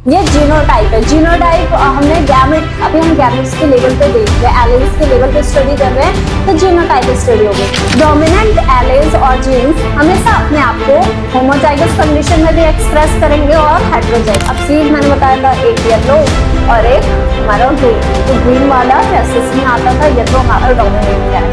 ये जीनोटाइप है। जीनोटाइप हमने गैमेट, अभी हम गैमेट्स के लेवल पे देख रहे हैं, एलील्स के लेवल पे स्टडी कर रहे हैं, तो जीनोटाइप स्टडी हो गई। डोमिनेंट एलील्स और जीन्स हमेशा अपने आप को होमोजाइगस कंडीशन में भी एक्सप्रेस करेंगे और हेटेरोजाइगस। अब सीड मैंने बताया था, एक येलो और एक हमारा ग्रीन। तो ग्रीन वाला रेसेस में आता था, येलो हमारा डोमिनेंट है।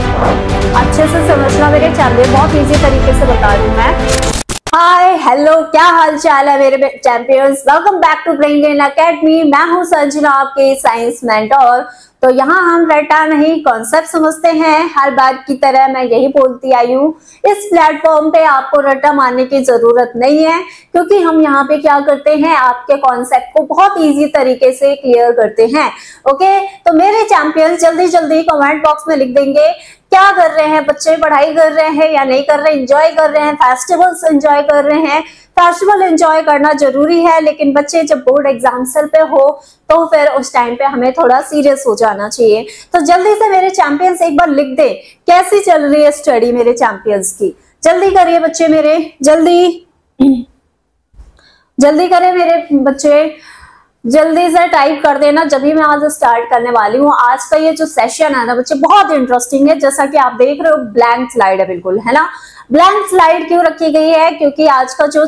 अच्छे से समझना मेरे चैनल, बहुत इजी तरीके से बता रही हूँ मैं। हाय हेलो, क्या हाल चाल है मेरे champions. Welcome back to brain gain academy. मैं हूँ संजना, आपके साइंस मेंटर। तो यहाँ हम रटा नहीं कॉन्सेप्ट समझते हैं। हर बार की तरह मैं यही बोलती आई हूँ, इस प्लेटफॉर्म पे आपको रट्टा मारने की जरूरत नहीं है, क्योंकि हम यहाँ पे क्या करते हैं, आपके कॉन्सेप्ट को बहुत इजी तरीके से क्लियर करते हैं। ओके, तो मेरे चैंपियंस जल्दी जल्दी कमेंट बॉक्स में लिख देंगे क्या कर रहे हैं बच्चे, पढ़ाई कर रहे हैं या नहीं कर रहे, एंजॉय कर रहे हैं, फेस्टिवल्स एंजॉय कर रहे हैं। फेस्टिवल एंजॉय करना जरूरी है, लेकिन बच्चे जब बोर्ड एग्जाम्सल पे हो तो फिर उस टाइम पे हमें थोड़ा सीरियस हो जाना चाहिए। तो जल्दी से मेरे चैंपियंस एक बार लिख दे कैसी चल रही है स्टडी मेरे चैंपियंस की। जल्दी करिए बच्चे मेरे, जल्दी जल्दी करें मेरे बच्चे, जल्दी से टाइप कर देना। जब भी मैं आज स्टार्ट करने वाली हूँ। आज का ये जो सेशन है ना बच्चे, बहुत इंटरेस्टिंग है। जैसा कि आप देख रहे हो ब्लैंक स्लाइड है, बिल्कुल है ना। ब्लैंक स्लाइड क्यों रखी गई है, क्योंकि आज का जो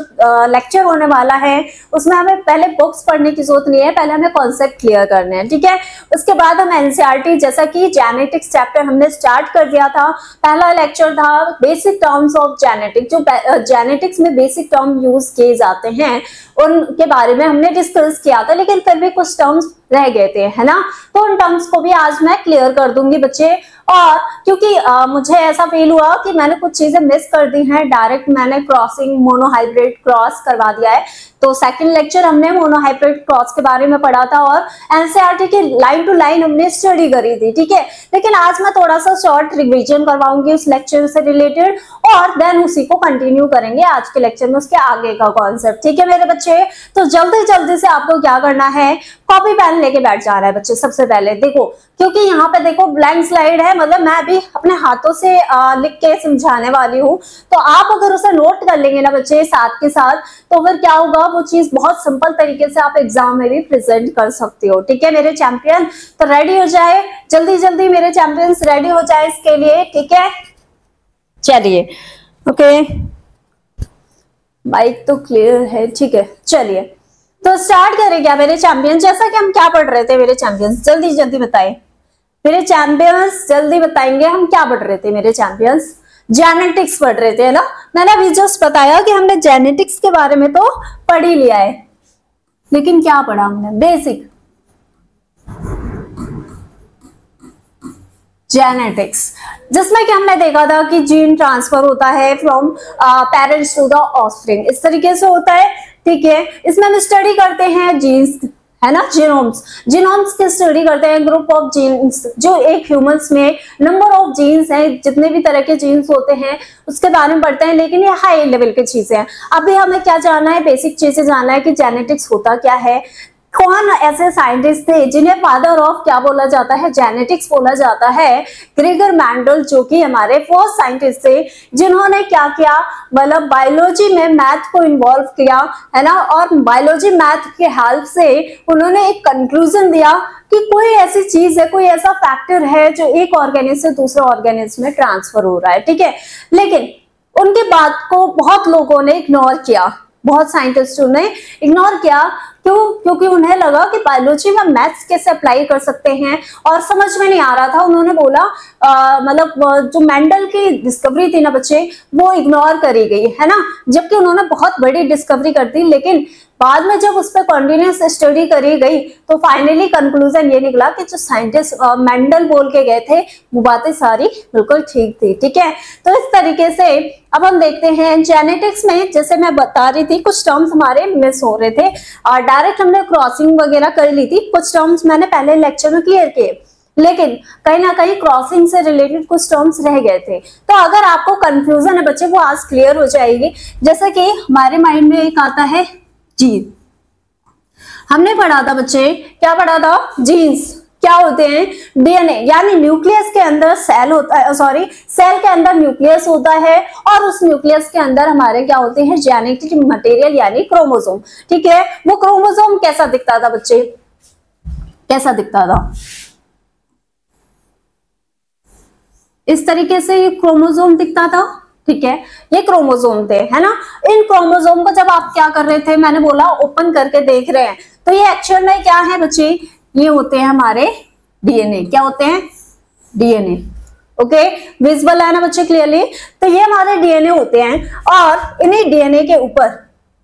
लेक्चर होने वाला है उसमें हमें पहले बुक्स पढ़ने की जरूरत नहीं है, पहले हमें कॉन्सेप्ट क्लियर करने हैं, ठीक है। उसके बाद हम एनसीईआरटी, जैसा कि जेनेटिक्स चैप्टर हमने स्टार्ट कर दिया था। पहला लेक्चर था बेसिक टर्म्स ऑफ जेनेटिक्स, जो जेनेटिक्स में बेसिक टर्म यूज किए जाते हैं उनके बारे में हमने डिस्कस किया था, लेकिन फिर भी कुछ टर्म्स रह गए थे, है ना। तो उन टर्म्स को भी आज मैं क्लियर कर दूंगी बच्चे। और क्योंकि मुझे ऐसा फील हुआ कि मैंने कुछ चीजें मिस कर दी हैं, डायरेक्ट मैंने क्रॉसिंग मोनोहाइब्रिड क्रॉस करवा दिया है। तो सेकंड लेक्चर हमने मोनोहाइब्रिड क्रॉस के बारे में पढ़ा था और एनसीईआरटी की लाइन टू लाइन हमने स्टडी करी थी, ठीक है। लेकिन आज मैं थोड़ा सा शॉर्ट रिवीजन करवाऊंगी उस लेक्चर से रिलेटेड, और देन उसी को कंटिन्यू करेंगे आज के लेक्चर में, उसके आगे का कॉन्सेप्ट, ठीक है मेरे बच्चे। तो जल्दी जल्दी से आपको क्या करना है, कॉपी पेन लेके बैठ जा रहा है बच्चे। सबसे पहले देखो, क्योंकि यहाँ पे देखो ब्लैंक स्लाइड है, मतलब मैं भी अपने हाथों से लिख के समझाने वाली हूँ। तो आप अगर उसे नोट कर लेंगे ना बच्चे साथ के साथ, तो फिर क्या होगा, वो चीज बहुत सिंपल तरीके से आप एग्जाम में भी प्रेजेंट कर सकते हो, ठीक है मेरे चैंपियन। तो रेडी हो जाए, जल्दी जल्दी मेरे चैंपियंस रेडी हो जाए इसके लिए, ठीक है। चलिए, ओके, माइक तो क्लियर है, ठीक है। चलिए तो स्टार्ट करें क्या मेरे चैंपियन। जैसा कि हम क्या पढ़ रहे थे मेरे चैंपियंस, जल्दी जल्दी बताएं मेरे चैंपियंस, जल्दी बताएंगे हम क्या पढ़ रहे थे मेरे चैंपियंस। जेनेटिक्स पढ़ रहे थे, है ना। मैंने अभी जस्ट बताया कि हमने जेनेटिक्स के बारे में तो पढ़ ही लिया है, लेकिन क्या पढ़ा हमने, बेसिक जेनेटिक्स, जिसमें कि हमने देखा था कि जीन ट्रांसफर होता है from parents to the offspring, इस तरीके से होता है, ठीक है। इसमें हम स्टडी करते हैं जीन्स, है ना, जीनोम्स। जीनोम्स की स्टडी करते हैं, ग्रुप ऑफ जीन्स, जो एक ह्यूमंस में नंबर ऑफ जीन्स हैं, जितने भी तरह के जीन्स होते हैं उसके बारे में पढ़ते हैं, लेकिन ये हाई लेवल की चीजें हैं। अभी हमें क्या जानना है, बेसिक चीजें जानना है कि जेनेटिक्स होता क्या है, कौन ऐसे साइंटिस्ट थे जिन्हें फादर ऑफ क्या बोला जाता है, जेनेटिक्स बोला जाता है। ग्रेगर मेंडल, जो कि हमारे फर्स्ट साइंटिस्ट थे, जिन्होंने क्या किया, मतलब बायोलॉजी में मैथ को इन्वॉल्व किया, है ना, और बायोलॉजी मैथ के हेल्प से उन्होंने एक कंक्लूजन दिया कि कोई ऐसी चीज है, कोई ऐसा फैक्टर है जो एक ऑर्गेनिज्म से दूसरे ऑर्गेनिज्म में ट्रांसफर हो रहा है, ठीक है। लेकिन उनके बात को बहुत लोगों ने इग्नोर किया, बहुत साइंटिस्टों ने इग्नोर किया। क्यों? क्योंकि उन्हें लगा कि बायोलॉजी में मैथ्स कैसे अप्लाई कर सकते हैं, और समझ में नहीं आ रहा था। उन्होंने बोला मतलब जो मेंडल की डिस्कवरी थी ना बच्चे, वो इग्नोर करी गई, है ना, जबकि उन्होंने बहुत बड़ी डिस्कवरी कर दी। लेकिन बाद में जब उस पर कॉन्टिन्यूस स्टडी करी गई तो फाइनली कंक्लूजन ये निकला कि जो साइंटिस्ट मेंडल बोल के गए थे वो बातें सारी बिल्कुल ठीक थी, ठीक है। तो इस तरीके से अब हम देखते हैं जेनेटिक्स में, जैसे मैं बता रही थी कुछ टर्म्स हमारे मिस हो रहे थे और डायरेक्ट हमने क्रॉसिंग वगैरह कर ली थी। कुछ टर्म्स मैंने पहले लेक्चर में क्लियर किए, लेकिन कहीं ना कहीं क्रॉसिंग से रिलेटेड कुछ टर्म्स रह गए थे। तो अगर आपको कंफ्यूजन है बच्चे, वो आज क्लियर हो जाएगी। जैसे कि हमारे माइंड में एक आता है जीन, हमने पढ़ा था बच्चे, क्या पढ़ा था, जीन्स, क्या होते हैं, डीएनए, यानी न्यूक्लियस के अंदर सेल होता है, सॉरी सेल के अंदर न्यूक्लियस होता है और उस न्यूक्लियस के अंदर हमारे क्या होते हैं, जेनेटिक मटेरियल यानी क्रोमोसोम। ठीक है, वो क्रोमोसोम कैसा दिखता था बच्चे, कैसा दिखता था, इस तरीके से ये क्रोमोसोम दिखता था। ठीक है, ये क्रोमोसोम थे, है ना। इन क्रोमोसोम को जब आप क्या कर रहे थे, मैंने बोला ओपन करके देख रहे हैं, तो ये एक्चुअल में क्या है बच्चे, ये होते हैं हमारे डीएनए। क्या होते हैं, डीएनए। ओके, विजिबल है ना बच्चे क्लियरली। तो ये हमारे डीएनए होते हैं और इन्हीं डीएनए के ऊपर,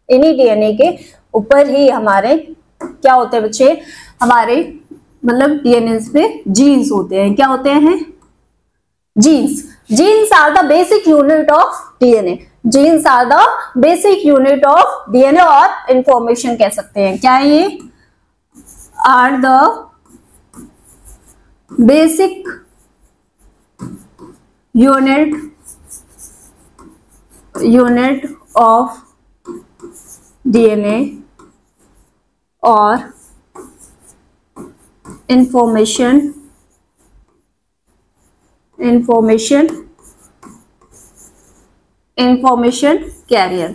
इन्हीं डीएनए के ऊपर ही हमारे क्या होते हैं बच्चे, हमारे मतलब डीएनए पे जीन्स होते हैं। क्या होते हैं, genes. Genes are the basic unit of DNA. Genes are the basic unit of DNA और इंफॉर्मेशन कह सकते हैं। क्या है ये, are the basic unit of DNA और इंफॉर्मेशन कैरियर।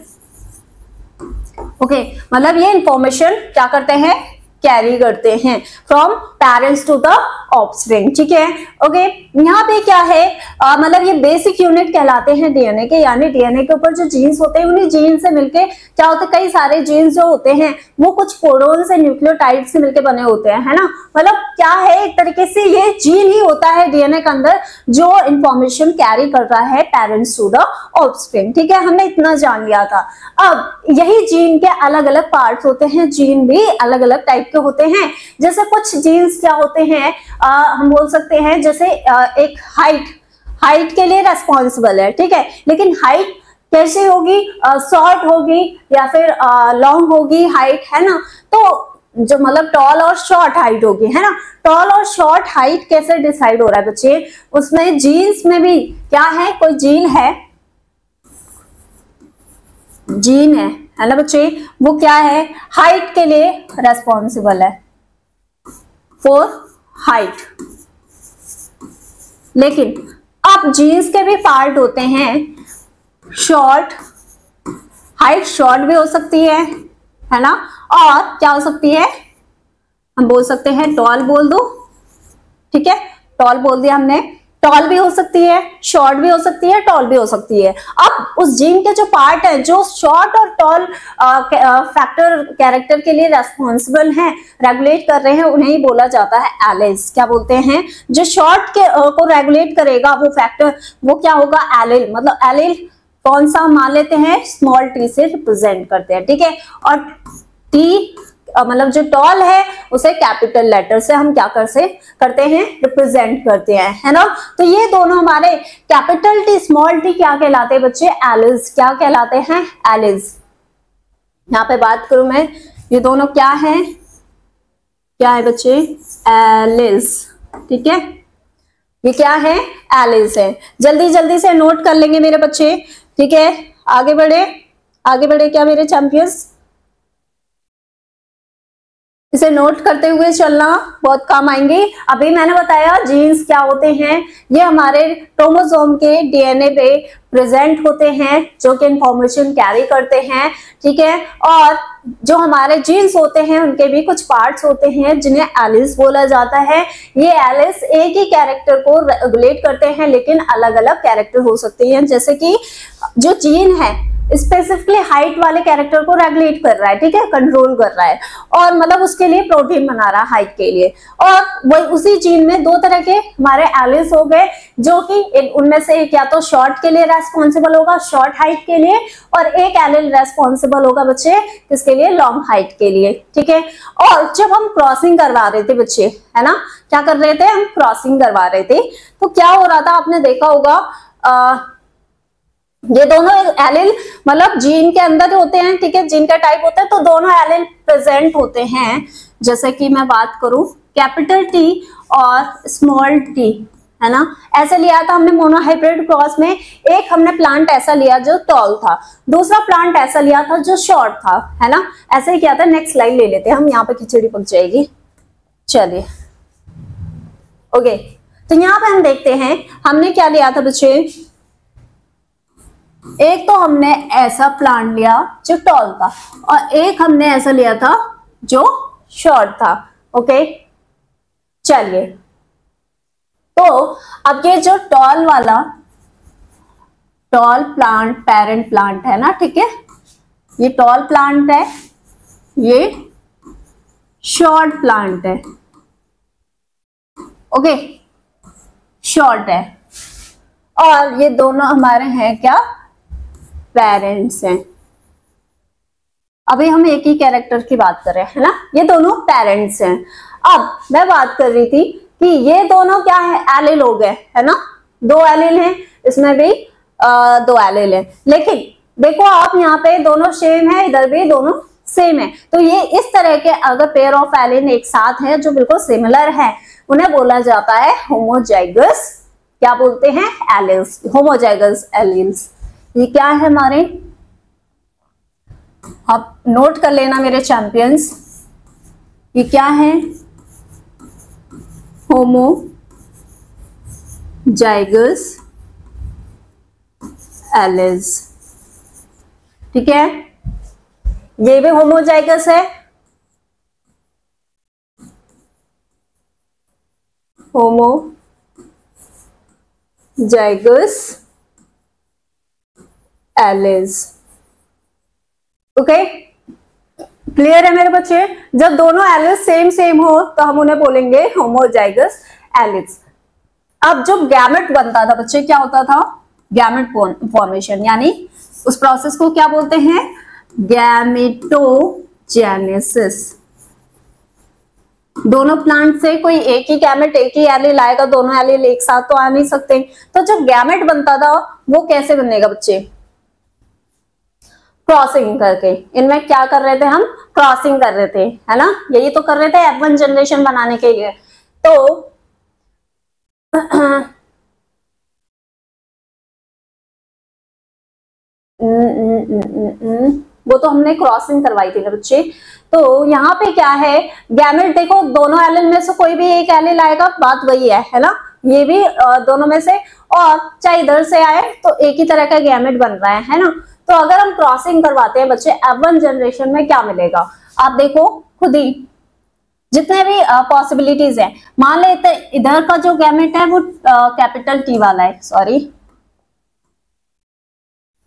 ओके, मतलब ये इंफॉर्मेशन क्या करते हैं, कैरी करते हैं from parents to the offspring. ठीक है, ओके, यहाँ पे क्या है, मतलब ये बेसिक यूनिट कहलाते हैं डीएनए के, यानी डीएनए के ऊपर जो जीन्स होते हैं उन्हीं जीन से मिलके क्या होते हैं, कई सारे जीन्स जो होते हैं वो कुछ कोडोन से न्यूक्लियोटाइड से मिलके बने होते हैं, है ना। मतलब क्या है, एक तरीके से ये जीन ही होता है डीएनए के अंदर जो इंफॉर्मेशन कैरी कर रहा है पेरेंट्स टू द ऑफस्प्रिंग। ठीक है, हमने इतना जान लिया था। अब यही जीन के अलग अलग पार्ट्स होते हैं, जीन भी अलग अलग टाइप के होते हैं। जैसे कुछ जीन्स क्या होते हैं, हम बोल सकते हैं जैसे एक हाइट के लिए रेस्पॉन्सिबल है। ठीक है, लेकिन हाइट कैसे होगी, शॉर्ट होगी या फिर लॉन्ग होगी हाइट, है ना। तो जो मतलब टॉल और शॉर्ट हाइट होगी, है ना। टॉल और शॉर्ट हाइट कैसे डिसाइड हो रहा है बच्चे, उसमें जीन्स में भी क्या है, कोई जीन है ना बच्चे, वो क्या है, हाइट के लिए रेस्पॉन्सिबल है, फॉर हाइट। लेकिन अब जीन्स के भी पार्ट होते हैं, शॉर्ट, हाइट शॉर्ट भी हो सकती है ना, और क्या हो सकती है, हम बोल सकते हैं टॉल बोल दो। ठीक है, टॉल बोल दिया हमने, टॉल भी हो सकती है, शॉर्ट भी हो सकती है, टॉल भी हो सकती है। अब उस जीन के जो पार्ट है जो शॉर्ट और टॉल फैक्टर कैरेक्टर के लिए रेस्पॉन्सिबल हैं, रेगुलेट कर रहे हैं, उन्हें ही बोला जाता है एलिल्स। क्या बोलते हैं, जो शॉर्ट के को रेगुलेट करेगा वो फैक्टर, वो क्या होगा, एलिल। मतलब एलिल कौन सा मान लेते हैं, स्मॉल टी से रिप्रेजेंट करते हैं। ठीक है, और टी मतलब जो टॉल है उसे कैपिटल लेटर से हम क्या करते हैं, रिप्रेजेंट करते हैं, है ना। तो ये दोनों हमारे कैपिटल टी स्मॉल टी क्या कहलाते हैं बच्चे, एलिल्स। क्या कहलाते हैं, एलिल्स। यहाँ पे बात करूं मैं, ये दोनों क्या है बच्चे, एलिल्स। ठीक है, ये क्या है, एलिल्स है। जल्दी से नोट कर लेंगे मेरे बच्चे। ठीक है, आगे बढ़े क्या मेरे चैंपियंस, इसे नोट करते हुए चलना, बहुत काम आएंगे। अभी मैंने बताया जीन्स क्या होते हैं, ये हमारे क्रोमोसोम के डीएनए पे प्रेजेंट होते हैं जो कि इंफॉर्मेशन कैरी करते हैं। ठीक है, और जो हमारे जीन्स होते हैं उनके भी कुछ पार्ट्स होते हैं जिन्हें एलिल्स बोला जाता है। ये एलिल्स एक ही कैरेक्टर को रेगुलेट करते हैं, लेकिन अलग अलग कैरेक्टर हो सकते हैं। जैसे कि जो जीन है स्पेसिफिकली हाइट वाले कैरेक्टर को रेगुलेट कर रहा है, ठीक है, कंट्रोल कर रहा है, और मतलब उसके लिए प्रोटीन बना रहा है हाइट के लिए। और वही उसी जीन में दो तरह के हमारे एलिल्स हो गए, जो कि उनमें से एक या तो शॉर्ट के लिए रेस्पॉन्सिबल होगा, शॉर्ट हाइट के लिए, और एक एलिल रेस्पॉन्सिबल होगा बच्चे किसके लिए, लॉन्ग हाइट के लिए। ठीक है, और जब हम क्रॉसिंग करवा रहे थे बच्चे, है ना, क्या कर रहे थे, हम क्रॉसिंग करवा रहे थे, तो क्या हो रहा था, आपने देखा होगा ये दोनों एलिल मतलब जीन के अंदर होते हैं। ठीक है, जीन का टाइप होता है, तो दोनों एलिल प्रेजेंट होते हैं। जैसे कि मैं बात करूं कैपिटल टी और स्मॉल टी, है ना, ऐसे लिया था हमने मोनोहाइब्रिड क्रॉस में। एक हमने प्लांट ऐसा लिया जो टॉल था, दूसरा प्लांट ऐसा लिया था जो शॉर्ट था, है ना, ऐसे ही किया था। नेक्स्ट स्लाइड ले लेते हैं हम, यहाँ पे खिचड़ी पक जाएगी। चलिए ओके, तो यहाँ पे हम देखते हैं हमने क्या लिया था बच्चे, एक तो हमने ऐसा प्लांट लिया जो टॉल था और एक हमने ऐसा लिया था जो शॉर्ट था। ओके, चलिए, तो अब ये जो टॉल वाला टॉल प्लांट पेरेंट प्लांट है ना, ठीक है, ये टॉल प्लांट है, ये शॉर्ट प्लांट है। ओके, शॉर्ट है, और ये दोनों हमारे हैं क्या, पेरेंट्स हैं। अभी हम एक ही कैरेक्टर की बात कर रहे हैं, है ना, ये दोनों पेरेंट्स हैं। अब मैं बात कर रही थी कि ये दोनों क्या है, एलिल हो गए, है ना, दो एलिल हैं, इसमें भी दो एलिल है, लेकिन देखो आप यहाँ पे दोनों सेम है, इधर भी दोनों सेम है। तो ये इस तरह के अगर पेयर ऑफ एलिल एक साथ है जो बिल्कुल सिमिलर है, उन्हें बोला जाता है होमोजाइगस, क्या बोलते हैं, एलिल्स, होमोजाइगस एलिल्स। ये क्या है हमारे, आप नोट कर लेना मेरे चैंपियंस, ये क्या है, होमोजाइगस एलिल्स, ठीक है, ये भी होमोजाइगस है, होमोजाइगस एलिल्स। ओके, क्लियर है मेरे बच्चे, जब दोनों एलिल्स सेम सेम हो तो हम उन्हें बोलेंगे होमोजाइगस एलिल्स। अब जो गैमेट बनता था बच्चे, क्या होता था, गैमेट फॉर्मेशन, यानी उस प्रोसेस को क्या बोलते हैं, गैमेटोजेनेसिस। दोनों प्लांट से कोई एक ही गैमेट, एक ही एलिल आएगा, दोनों एलिल एक साथ तो आ नहीं सकते। तो जो गैमेट बनता था वो कैसे बनेगा बच्चे, क्रॉसिंग करके। इनमें क्या कर रहे थे हम, क्रॉसिंग कर रहे थे, है ना, यही तो कर रहे थे F1 जनरेशन बनाने के लिए। तो वो तो हमने क्रॉसिंग करवाई थी ना बच्चे। तो यहाँ पे क्या है, गैमेट देखो दोनों एलिल में से कोई भी एक एलिल आएगा, बात वही है ना, ये भी दोनों में से, और चाहे इधर से आए तो एक ही तरह का गैमेट बन रहा है ना। तो अगर हम क्रॉसिंग करवाते हैं बच्चे F1 जनरेशन में, क्या मिलेगा, आप देखो खुद ही, जितने भी पॉसिबिलिटीज है, मान लेते इधर का जो गैमेट है वो कैपिटल T वाला है, सॉरी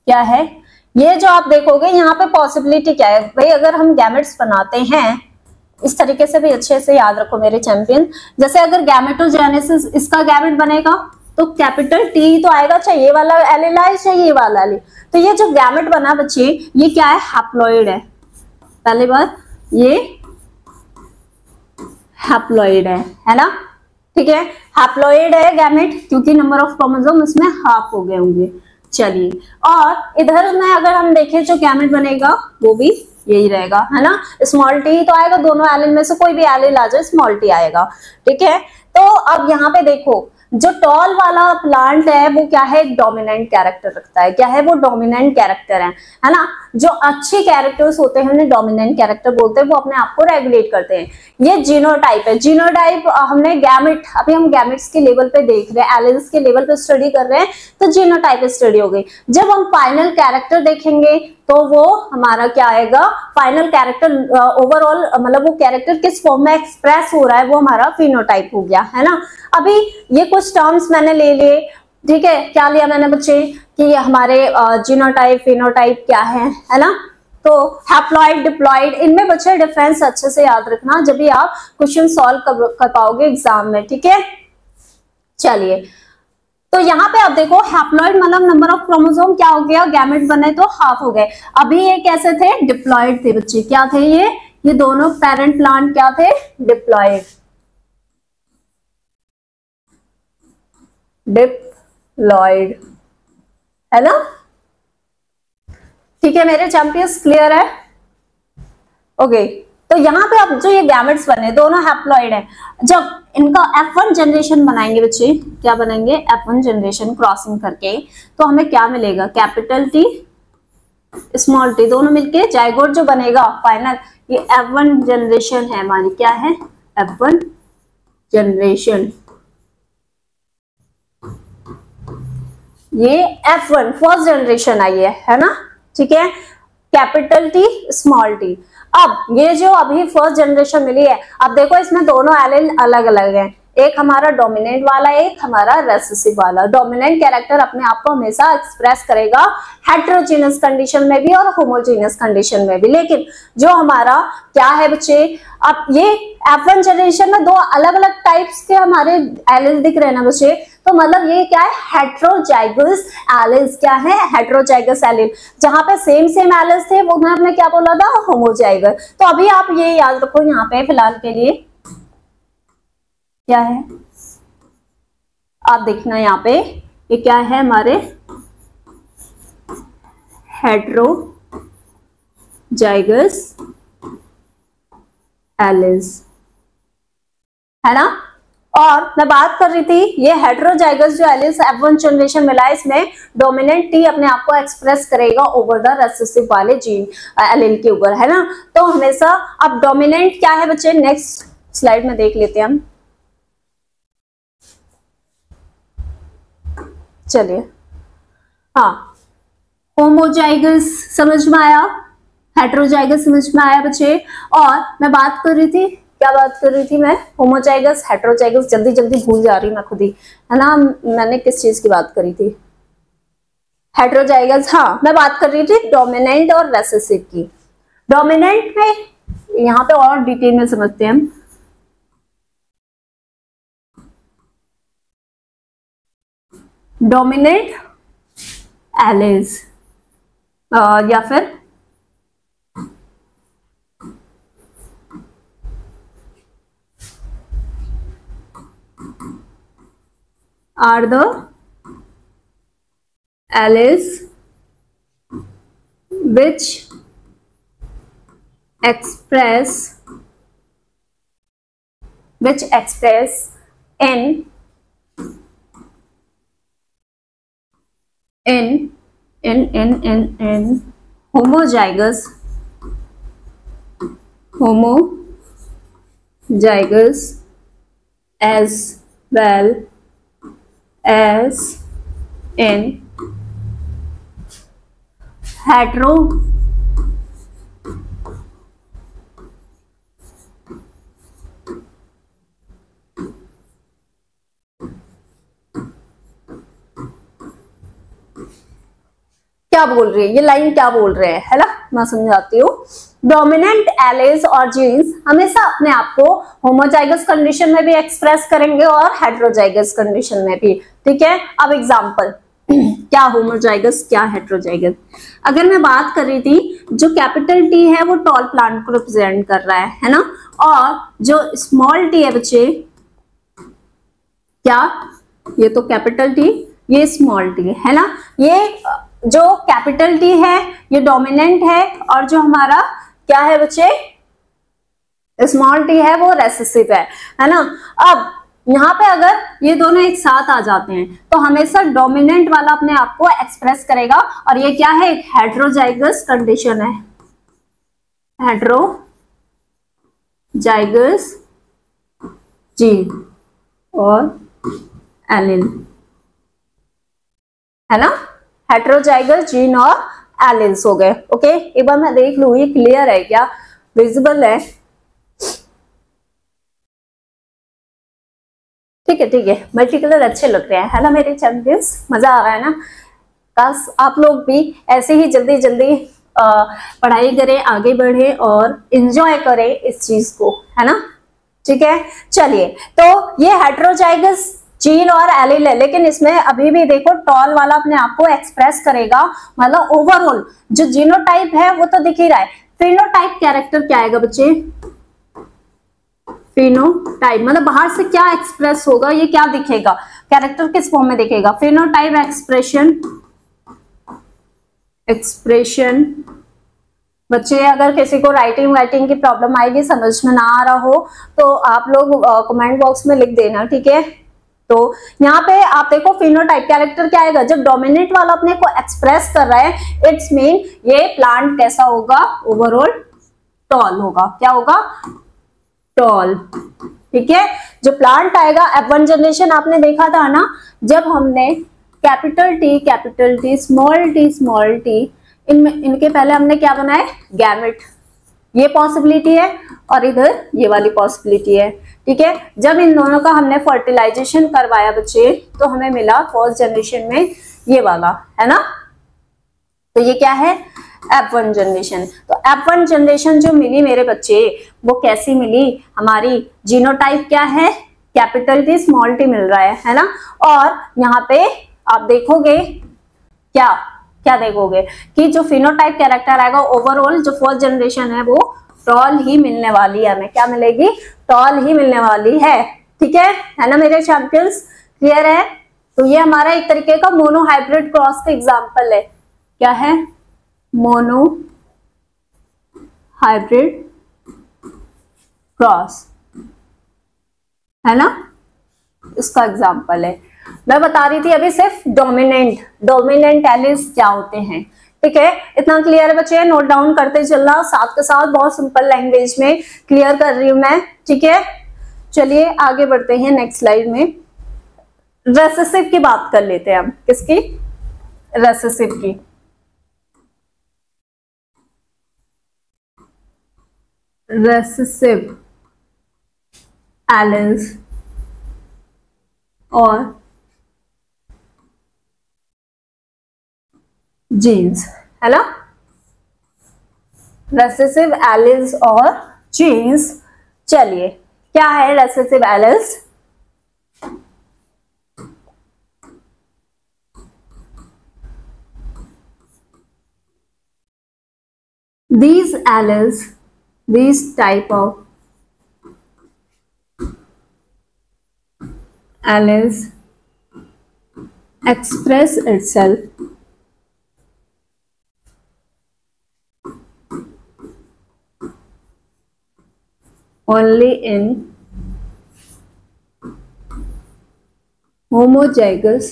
क्या है, ये जो आप देखोगे यहाँ पे पॉसिबिलिटी क्या है भाई, अगर हम गैमेट्स बनाते हैं इस तरीके से भी, अच्छे से याद रखो मेरे चैंपियन, जैसे अगर गैमेटोजेनेसिस, इसका गैमेट बनेगा तो कैपिटल T तो आएगा, चाहे ये वाला एलिल आए चाहे ये वाला एलिल। तो ये जो गैमेट बना बच्चे, ये क्या है, हैप्लॉइड है, पहली बार ये हैप्लॉइड है ना, ठीक है, हैप्लॉइड है गैमेट, क्योंकि नंबर ऑफ क्रोमोसोम इसमें हाफ हो गए होंगे। चलिए, और इधर में अगर हम देखें जो गैमेट बनेगा वो भी यही रहेगा, है ना, स्मॉल टी तो आएगा, दोनों एलिल में से कोई भी एलिल आ जाए स्मॉल टी आएगा, ठीक है। तो अब यहाँ पे देखो जो टॉल वाला प्लांट है वो क्या है, डोमिनेंट कैरेक्टर रखता है, क्या है वो, डोमिनेंट कैरेक्टर है ना। जो अच्छे कैरेक्टर्स होते हैं उन्हें डोमिनेंट कैरेक्टर बोलते हैं, वो अपने आप को रेगुलेट करते हैं। ये जीनोटाइप है, जीनोटाइप हमने गैमेट, अभी हम गैमेट्स के लेवल पे देख रहे हैं, एलिल्स के लेवल पे स्टडी कर रहे हैं, तो जीनोटाइप स्टडी हो गई। जब हम फाइनल कैरेक्टर देखेंगे तो वो हमारा क्या आएगा, फाइनल कैरेक्टर, ओवरऑल मतलब वो कैरेक्टर किस फॉर्म में एक्सप्रेस हो रहा है वो हमारा फिनोटाइप हो गया, है ना। अभी ये कुछ टर्म्स मैंने ले लिए, ठीक है, क्या लिया मैंने बच्चे, कि हमारे जीनोटाइप फिनोटाइप क्या है ना। तो हैप्लॉइड डिप्लॉइड, इनमें बच्चे डिफरेंस अच्छे से याद रखना जब भी आप क्वेश्चन सॉल्व कर पाओगे एग्जाम में, ठीक है। चलिए, तो यहाँ पे आप देखो हैप्लॉइड मतलब नंबर ऑफ क्रोमोसोम क्या हो गया, गैमेट बने तो हाफ हो गए। अभी ये कैसे थे, डिप्लॉइड थे बच्चे, क्या थे ये दोनों पेरेंट प्लांट क्या थे, डिप्लॉइड, डिप्लॉइड, है ना, ठीक है मेरे चैंपियंस, क्लियर है। ओके, तो यहाँ पे अब जो ये गैमेट्स बने दोनों हैप्लॉइड है, जब इनका F1 जनरेशन बनाएंगे बच्चे, क्या बनाएंगे, F1 जनरेशन क्रॉसिंग करके, तो हमें क्या मिलेगा, कैपिटल T स्मॉल t दोनों मिलके जाइगोट जो बनेगा फाइनल, ये F1 जनरेशन है हमारी, क्या है, F1 जनरेशन, ये F1 फर्स्ट जनरेशन आई है ना, ठीक है, कैपिटल टी स्मॉल टी। अब ये जो अभी फर्स्ट जनरेशन मिली है, अब देखो इसमें दोनों एलील अलग अलग हैं, एक हमारा डोमिनेंट वाला, एक हमारा रेसेसिव वाला। डोमिनेंट कैरेक्टर अपने आप को हमेशा एक्सप्रेस करेगा हेटेरोजेनस कंडीशन में भी और होमोजेनस कंडीशन में भी। लेकिन जो हमारा क्या है बच्चे, अब ये F1 जनरेशन में दो अलग अलग टाइप्स के हमारे एलील दिख रहे हैं ना बच्चे, तो मतलब ये क्या है, हेट्रोजाइगस एलील्स। क्या है, हेट्रोजाइगस एलील। जहां पे सेम एलील्स थे वो हमने क्या बोला था, होमोजाइगस। तो अभी आप ये याद रखो यहाँ पे फिलहाल के लिए क्या है, आप देखना यहाँ पे ये क्या है, हमारे हेट्रोजाइगस एलील्स है ना। और मैं बात कर रही थी ये हेट्रोजाइगस जो एलील्स F1 जनरेशन मिला है, इसमें डोमिनेंट टी अपने आप को एक्सप्रेस करेगा ओवर द रेसेसिव वाले जीन एलील के ऊपर, है ना। तो हमेशा अब डोमिनेंट क्या है बच्चे, नेक्स्ट स्लाइड में देख लेते हैं हम। चलिए, हाँ, होमोजाइगस समझ में आया, हेट्रोजाइगस समझ में आया बच्चे। और मैं बात कर रही थी, क्या बात कर रही थी मैं, होमोजाइगस हेट्रोजाइगस, जल्दी जल्दी भूल जा रही मैं खुद ही, है ना। मैंने किस चीज की बात करी थी, हेट्रोजाइगस, हाँ, मैं बात कर रही थी डोमिनेंट और रेसेसिव की। डोमिनेंट में यहाँ पे और डिटेल में समझते हैं हम। डोमिनेंट एलील्स या फिर are the alleles which express in homozygous as well as in hetero क्या बोल रही है ये लाइन, क्या बोल रहे हैं, है ना, मैं समझाती हूँ। डोमिनेंट एलील्स और जीन्स हमेशा अपने आप को होमोजाइगस कंडीशन में भी एक्सप्रेस करेंगे और हेट्रोजाइगस कंडीशन में भी, ठीक है। अब एग्जांपल क्या होमोजाइगस क्या हेट्रोजाइगस, अगर मैं बात कर रही थी, जो कैपिटल टी है वो टॉल प्लांट को रिप्रेजेंट कर रहा है ना, और जो स्मॉल टी है बच्चे, क्या, ये तो कैपिटल टी, ये स्मॉल टी है ना। ये जो कैपिटल टी है ये डोमिनेंट है और जो हमारा क्या है बच्चे, स्मॉल टी है वो रेसेसिव है ना। अब यहाँ पे अगर ये दोनों एक साथ आ जाते हैं तो हमेशा डोमिनेंट वाला अपने आप को एक्सप्रेस करेगा, और ये क्या है, एक हेट्रोजाइगस कंडीशन है, हेट्रोजाइगस जीन और एलील, है ना, हेट्रोजाइगस जीन और एलील्स हो गए। ओके, एक बार मैं देख लूं ये क्लियर है क्या, विजिबल है, ठीक है, ठीक है। मल्टी कलर अच्छे लग रहे हैं, है ना मेरे चैंपियंस, मजा आ रहा है ना। बस आप लोग भी ऐसे ही जल्दी जल्दी पढ़ाई करें, आगे बढ़े और एंजॉय करें इस चीज को, है ना, ठीक है। चलिए, तो ये हेट्रोजाइगस जीन और एलील है, लेकिन इसमें अभी भी देखो टॉल वाला अपने आप को एक्सप्रेस करेगा, मतलब ओवरऑल जो जीनोटाइप है वो तो दिख ही रहा है। फिनोटाइप कैरेक्टर क्या आएगा बच्चे, फिनोटाइप मतलब बाहर से क्या एक्सप्रेस होगा, ये क्या दिखेगा, कैरेक्टर किस फॉर्म में दिखेगा, फिनोटाइप एक्सप्रेशन। बच्चे अगर किसी को राइटिंग की प्रॉब्लम आएगी, समझ में ना आ रहा हो, तो आप लोग कमेंट बॉक्स में लिख देना, ठीक है। तो यहाँ पे आप देखो फिनोटाइप कैरेक्टर क्या आएगा, जब डोमिनेंट वाला अपने को एक्सप्रेस कर रहा है, इट्स मीन ये प्लांट कैसा होगा, ओवरऑल टॉल होगा, क्या होगा, टॉल, ठीक है। जो प्लांट आएगा F1 जनरेशन आपने देखा था ना, जब हमने कैपिटल टी, स्मॉल टी, इनके पहले हमने क्या बनाया, गैमेट, ये पॉसिबिलिटी है और इधर ये वाली पॉसिबिलिटी है। ठीक है, जब इन दोनों का हमने फर्टिलाइजेशन करवाया बच्चे तो हमें मिला फर्स्ट जनरेशन में ये वाला, है ना। तो ये क्या है, F1 जनरेशन। तो F1 जनरेशन जो मिली मेरे बच्चे वो कैसी मिली, हमारी जीनोटाइप क्या है, कैपिटल टी स्मॉल टी मिल रहा है ना। और यहाँ पे आप देखोगे क्या क्या देखोगे कि जो फिनोटाइप कैरेक्टर आएगा ओवरऑल जो फर्स्ट जनरेशन है वो टॉल ही मिलने वाली है, हमें क्या मिलेगी, टॉल ही मिलने वाली है। ठीक है ना मेरे चैंपियंस, क्लियर है। तो ये हमारा एक तरीके का मोनो हाइब्रिड क्रॉस का एग्जांपल है, क्या है, मोनो हाइब्रिड क्रॉस, है ना, इसका एग्जांपल है। मैं बता रही थी अभी सिर्फ डोमिनेंट एलिस क्या होते हैं। ठीक है, इतना क्लियर है बच्चे, नोट डाउन करते चलना साथ के साथ, बहुत सिंपल लैंग्वेज में क्लियर कर रही हूं मैं। ठीक है, चलिए आगे बढ़ते हैं नेक्स्ट स्लाइड में। रेसेसिव की बात कर लेते हैं हम, किसकी, रेसेसिव की। रेसेसिव एलिस और जीन्स, है ना, रेसेसिव एलिस और जीन्स। चलिए क्या है recessive alleles, these alleles, these type of alleles express itself only in homozygous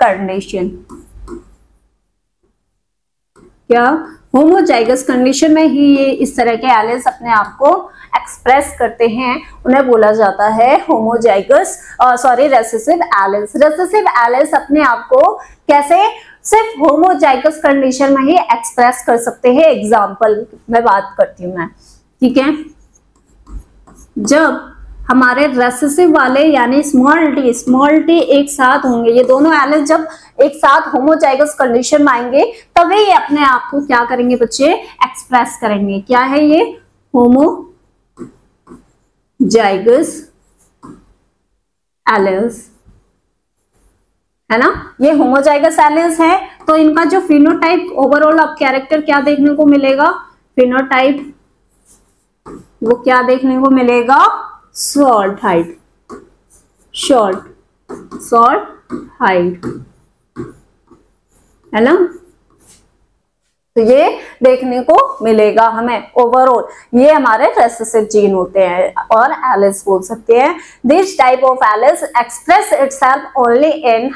condition. क्या, होमोजाइगस कंडीशन में ही ये इस तरह के एलिस अपने आप को एक्सप्रेस करते हैं, उन्हें बोला जाता है रेसेसिव एलिस। रेसेसिव एलिस अपने आप को कैसे, सिर्फ होमोजाइगस कंडीशन में ही एक्सप्रेस कर सकते हैं। एग्जांपल में बात करती हूं मैं, ठीक है, जब हमारे रेसेसिव वाले यानी स्मॉल टी एक साथ होंगे, ये दोनों एलिस जब एक साथ होमोजाइगस कंडीशन में आएंगे तभी ये अपने आप को क्या करेंगे बच्चे, एक्सप्रेस करेंगे। क्या है ये, होमोजाइगस एलिस, है ना, ये होमोजाइगस एलिस है। तो इनका जो फिनोटाइप ओवरऑल अब कैरेक्टर क्या देखने को मिलेगा, फिनोटाइप वो क्या देखने को मिलेगा, शॉर्ट हाइट है ना। तो ये देखने को मिलेगा हमें ओवरऑल। ये हमारे रेसेसिव जीन होते हैं और एलिस बोल सकते हैं। This type of alleles express itself only in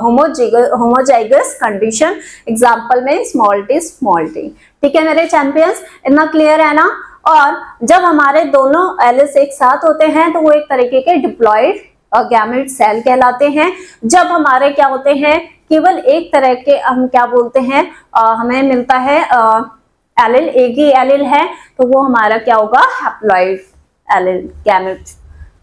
homozygous condition. Example में स्मॉल टी। ठीक है मेरे चैंपियंस, इतना क्लियर है ना। और जब हमारे दोनों एलिस एक साथ होते हैं तो वो एक तरीके के डिप्लॉयड गैमेट सेल कहलाते हैं। जब हमारे क्या होते हैं, केवल एक तरह के हम क्या बोलते हैं, हमें मिलता है एलिल, एक ही एलिल है, तो वो हमारा क्या होगा, हैप्लॉइड एलिल गैमेट।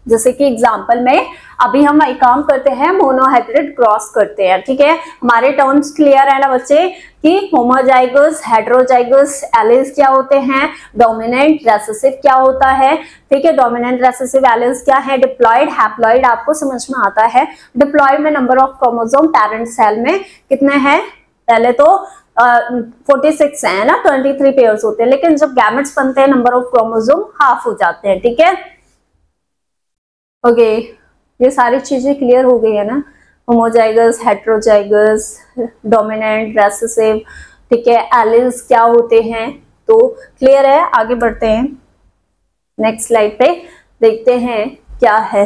जैसे कि एग्जांपल में अभी हम एक काम करते हैं, मोनोहाइब्रिड क्रॉस करते हैं। ठीक है, हमारे टर्म्स क्लियर है ना बच्चे कि होमोजाइगस, हेटेरोजाइगस एलिस क्या होते हैं, डोमिनेंट रेसेसिव क्या होता है। ठीक है, डोमिनेंट रेसेसिव एलिस क्या है, डिप्लॉयड, हैप्लॉइड आपको समझ में आता है। डिप्लॉयड में number of chromosome parent cell में कितने हैं, पहले तो 46 है ना, 23 पेयर्स होते हैं, लेकिन जब गैमेट्स बनते हैं नंबर ऑफ क्रोमोसोम हाफ हो जाते हैं। ठीक है, ओके, ये सारी चीजें क्लियर हो गई है ना, होमोजाइगस, हेटेरोजाइगस, डोमिनेंट, रेसेसिव, ठीक है, एलिल्स क्या होते हैं, तो क्लियर है। आगे बढ़ते हैं, नेक्स्ट स्लाइड पे देखते हैं क्या है।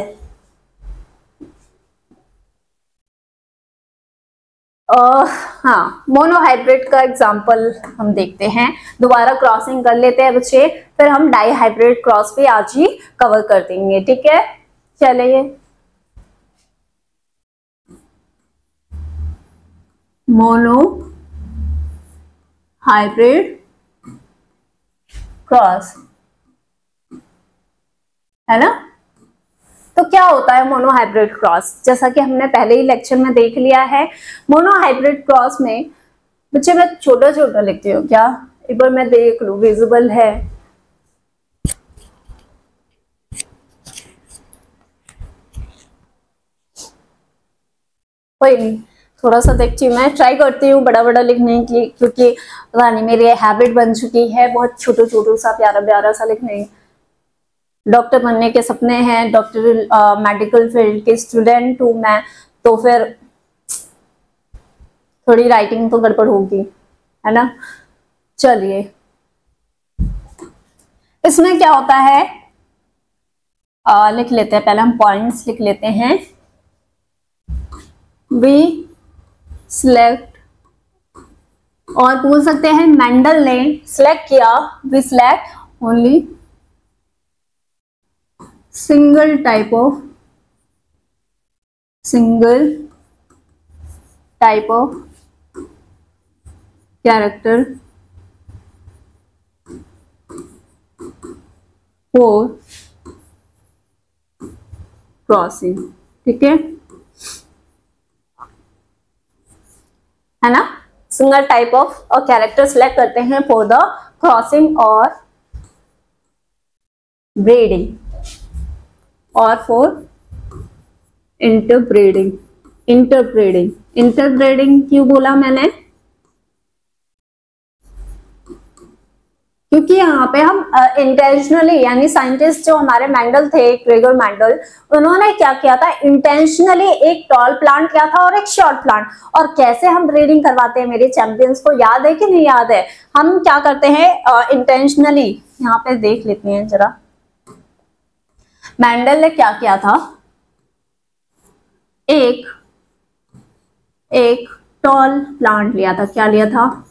हाँ, मोनोहाइब्रिड का एग्जांपल हम देखते हैं, दोबारा क्रॉसिंग कर लेते हैं बच्चे, फिर हम डाईहाइब्रिड क्रॉस भी आज ही कवर कर देंगे, ठीक है। चलिए, मोनोहाइब्रिड क्रॉस, है ना। तो क्या होता है मोनोहाइब्रिड क्रॉस, जैसा कि हमने पहले ही लेक्चर में देख लिया है। मोनोहाइब्रिड क्रॉस में बच्चे, मैं छोटा छोटा लिखती हूँ क्या, एक बार मैं देख लूं, विजिबल है। कोई नहीं, थोड़ा सा देखती हूँ, मैं ट्राई करती हूँ बड़ा बड़ा लिखने की, क्योंकि पता नहीं मेरी हैबिट बन चुकी है बहुत छोटो छोटो सा प्यारा प्यारा सा लिखने। डॉक्टर बनने के सपने हैं, डॉक्टर मेडिकल फील्ड के स्टूडेंट हूँ मैं, तो फिर थोड़ी राइटिंग तो गड़बड़ होगी, है ना। चलिए, इसमें क्या होता है, लिख लेते हैं, पहले हम पॉइंट्स लिख लेते हैं। वी सिलेक्ट, और बोल सकते हैं मेंडल ने सिलेक्ट किया, we select only single type of character for crossing, ठीक है ना। Single type of character select करते हैं फॉर द क्रॉसिंग और ब्रीडिंग और फॉर इंटरब्रीडिंग। इंटरब्रीडिंग क्यों बोला मैंने, क्योंकि यहाँ पे हम इंटेंशनली, यानी साइंटिस्ट जो हमारे मेंडल थे, ग्रेगर मेंडल, उन्होंने क्या किया था, इंटेंशनली एक टॉल प्लांट किया था और एक शॉर्ट प्लांट। और कैसे हम ब्रीडिंग करवाते हैं, मेरे चैंपियंस को याद है कि नहीं याद है। हम क्या करते हैं इंटेंशनली, यहाँ पे देख लेते हैं जरा, मेंडल ने क्या किया था, एक टॉल प्लांट लिया था, क्या लिया था,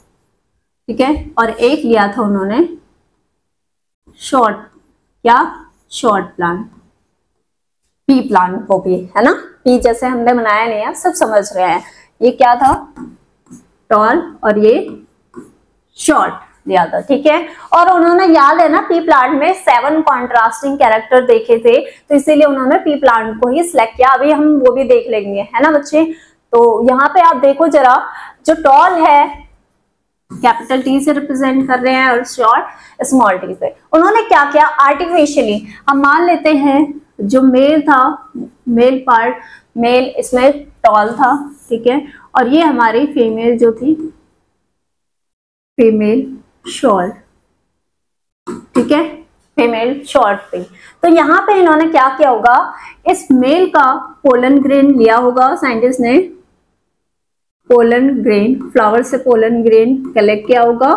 ठीक है, और एक लिया था उन्होंने शॉर्ट प्लांट, पी प्लांट को भी, है ना। पी जैसे हमने बनाया नहीं है, सब समझ रहे हैं। ये क्या था, टॉल, और ये शॉर्ट लिया था, ठीक है। और उन्होंने, याद है ना, पी प्लांट में 7 कॉन्ट्रास्टिंग कैरेक्टर देखे थे, तो इसीलिए उन्होंने पी प्लांट को ही सिलेक्ट किया। अभी हम वो भी देख लेंगे, है ना बच्चे। तो यहाँ पे आप देखो जरा, जो टॉल है कैपिटल टी से रिप्रेजेंट कर रहे हैं और शॉर्ट स्मॉल टी से। उन्होंने क्या किया, आर्टिफिशियली हम मान लेते हैं जो मेल था, मेल पार्ट, मेल इसमें टॉल था, ठीक है, और ये हमारी फीमेल जो थी, फीमेल शॉर्ट, ठीक है, फीमेल शॉर्ट थी। तो यहाँ पे इन्होंने क्या किया होगा, इस मेल का पोलन ग्रेन लिया होगा साइंटिस्ट ने, पोलन ग्रेन, फ्लावर से पोलन ग्रेन कलेक्ट किया होगा,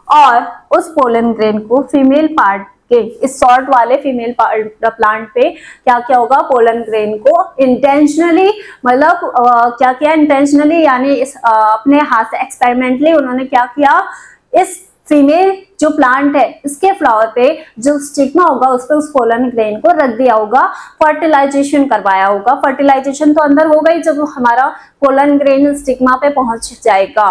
और उस पोलन ग्रेन को फीमेल पार्ट के, इस शॉर्ट वाले फीमेल प्लांट पे क्या किया होगा, पोलन ग्रेन को इंटेंशनली, मतलब क्या किया इंटेंशनली, यानी अपने हाथ से एक्सपेरिमेंटली उन्होंने क्या किया, इस फीमेल जो प्लांट है इसके फ्लावर पे जो स्टिग्मा होगा उस पे उस पोलन ग्रेन को रख दिया होगा, फर्टिलाइजेशन करवाया होगा। फर्टिलाइजेशन तो अंदर होगा ही, जब हमारा पोलन ग्रेन स्टिग्मा पे पहुंच जाएगा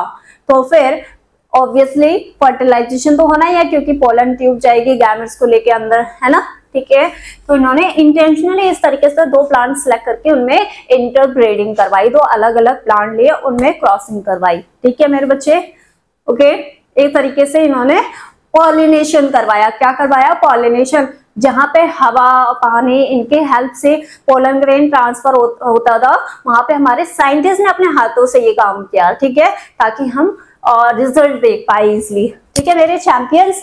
तो फिर ऑब्वियसली फर्टिलाइजेशन तो होना ही है, क्योंकि पोलन ट्यूब जाएगी गैमेट्स को लेके अंदर, है ना, ठीक है। तो इन्होंने इंटेंशनली इस तरीके से 2 प्लांट सिलेक्ट करके उनमें इंटरब्रीडिंग करवाई, 2 अलग अलग प्लांट लिए, उनमें क्रॉसिंग करवाई, ठीक है मेरे बच्चे, ओके। एक तरीके से इन्होंने पॉलिनेशन करवाया, क्या करवाया, पॉलिनेशन, जहां पे हवा पानी इनके हेल्प से पोलन ग्रेन ट्रांसफर होता था, वहां पे हमारे साइंटिस्ट ने अपने हाथों से ये काम किया, ठीक है, ताकि हम रिजल्ट देख पाए इजिली, ठीक है मेरे चैंपियंस।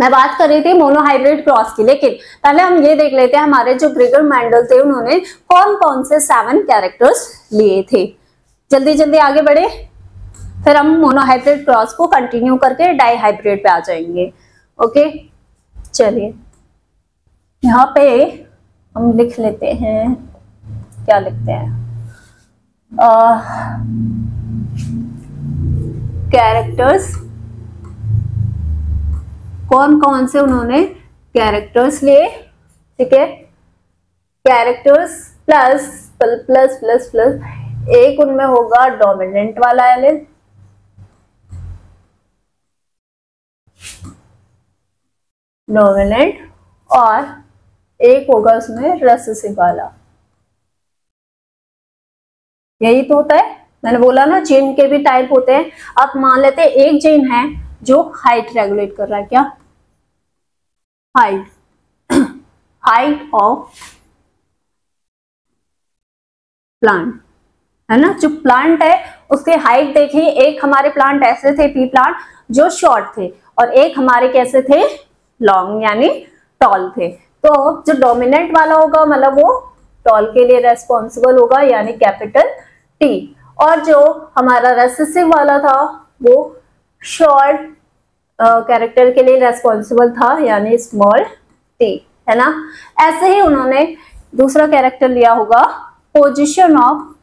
मैं बात कर रही थी मोनोहाइब्रिड क्रॉस की, लेकिन पहले हम ये देख लेते हैं हमारे जो ग्रेगर मेंडल थे उन्होंने कौन कौन से 7 कैरेक्टर्स लिए थे। जल्दी जल्दी आगे बढ़े, फिर हम मोनोहाइब्रिड क्रॉस को कंटिन्यू करके डाईहाइब्रिड पे आ जाएंगे, ओके। चलिए यहाँ पे हम लिख लेते हैं, क्या लिखते हैं, कैरेक्टर्स, कौन कौन से उन्होंने कैरेक्टर्स लिए, ठीक है, characters plus plus plus plus एक उनमें होगा डोमिनेंट वाला एलिमेंट, डोमिनेंट, और एक होगा उसमें रेसेसिव वाला। यही तो होता है, मैंने बोला ना जीन के भी टाइप होते हैं। आप मान लेते हैं एक जीन है जो हाइट रेगुलेट कर रहा है, क्या, हाइट, हाइट ऑफ प्लांट, है ना, जो प्लांट है उसके हाइट देखिए, एक हमारे प्लांट ऐसे थे पी प्लांट जो शॉर्ट थे, और एक हमारे कैसे थे, लॉन्ग यानी टॉल थे। तो जो डोमिनेंट वाला होगा मतलब वो टॉल के लिए रेस्पॉन्सिबल होगा यानी कैपिटल टी, और जो हमारा रेसेसिव वाला था वो शॉर्ट कैरेक्टर के लिए रेस्पॉन्सिबल था यानी स्मॉल टी, है ना। ऐसे ही उन्होंने दूसरा कैरेक्टर लिया होगा पोजीशन ऑफ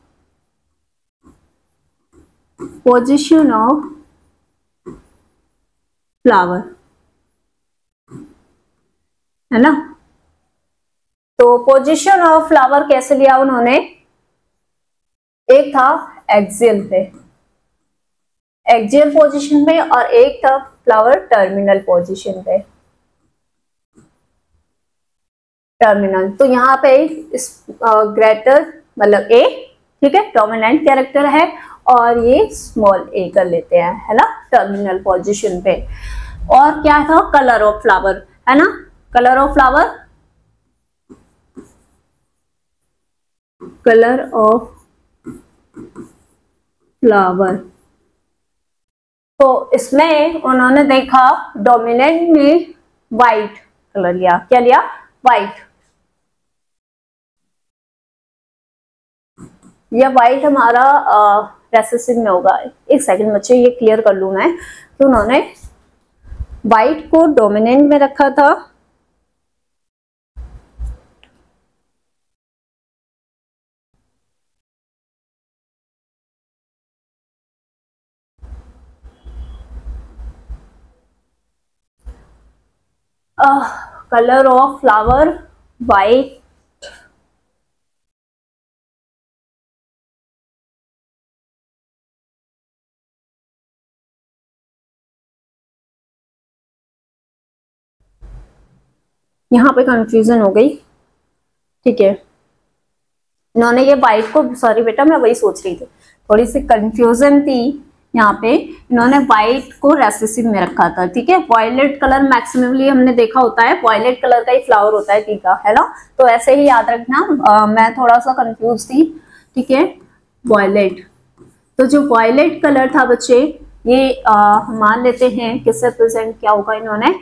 फ्लावर, है ना। तो पोजीशन ऑफ फ्लावर कैसे लिया उन्होंने, एक था एक्सियल पे, एक्सियल पोजीशन पे, और एक था फ्लावर टर्मिनल पोजीशन पे, टर्मिनल। तो यहाँ पे ग्रेटर मतलब ए, ठीक है, डोमिनेंट कैरेक्टर है, और ये स्मॉल ए कर लेते हैं, है ना, टर्मिनल पोजीशन पे। और क्या था, कलर ऑफ फ्लावर, है ना, colour of flower, colour of flower. तो इसमें उन्होंने देखा डोमिनेंट में व्हाइट कलर लिया, क्या लिया, व्हाइट। यह व्हाइट हमारा रेसेसिव में होगा। एक सेकंड बच्चे ये क्लियर कर लूं मैं। तो उन्होंने व्हाइट को डोमिनेंट में रखा था, कलर ऑफ फ्लावर व्हाइट, यहाँ पे कंफ्यूजन हो गई, ठीक है। इन्होंने ये व्हाइट को, सॉरी बेटा मैं वही सोच रही थी, थोड़ी सी कंफ्यूजन थी यहाँ पे। इन्होंने व्हाइट को रेसेसिव में रखा था, ठीक है। वॉयलेट कलर मैक्सिममली हमने देखा होता है, वॉयलेट कलर का ही फ्लावर होता है टी का, है ना। तो ऐसे ही याद रखना, मैं थोड़ा सा कंफ्यूज थी, ठीक है। वॉयलेट, तो जो वॉयलेट कलर था बच्चे, ये मान लेते हैं किससे रिप्रेजेंट किया होगा इन्होंने,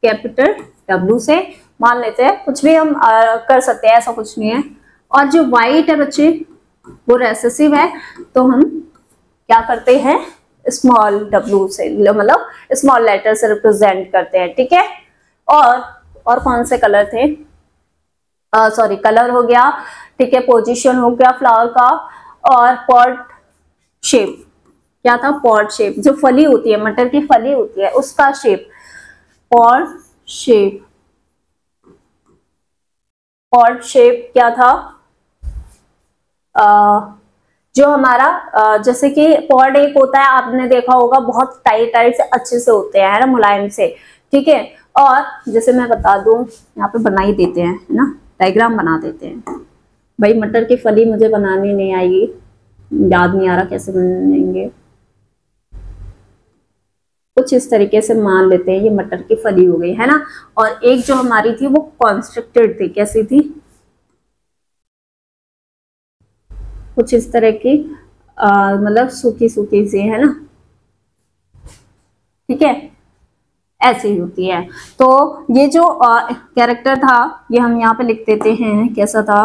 कैपिटल डब्ल्यू से मान लेते हैं, कुछ भी हम कर सकते हैं, ऐसा कुछ नहीं है। और जो व्हाइट है बच्चे वो रेसेसिव है, तो हम क्या करते हैं, स्मॉल डब्ल्यू से, मतलब स्मॉल लेटर से रिप्रेजेंट करते हैं, ठीक है। और कौन से कलर थे, सॉरी कलर हो गया, ठीक है, पोजीशन हो गया फ्लावर का, और पॉट शेप, क्या था, पॉट शेप, जो फली होती है, मटर की फली होती है उसका shape, pot shape, pot shape क्या था, जो हमारा जैसे कि पॉड एक होता है, आपने देखा होगा बहुत टाइट टाइट से अच्छे से होते हैं, है ना, मुलायम से, ठीक है। और जैसे मैं बता दूं, यहाँ पे बना ही देते हैं, है ना, डायग्राम बना देते हैं। भाई मटर की फली मुझे बनानी नहीं आएगी, याद नहीं आ रहा कैसे बनाएंगे। कुछ इस तरीके से मान लेते हैं ये मटर की फली हो गई, है ना। और एक जो हमारी थी वो कॉन्स्ट्रक्टेड थी, कैसी थी, कुछ इस तरह की, मतलब सूखी सूखी सी, है ना, ठीक है, ऐसी ही होती है। तो ये जो कैरेक्टर था ये हम यहाँ पे लिख देते हैं, कैसा था,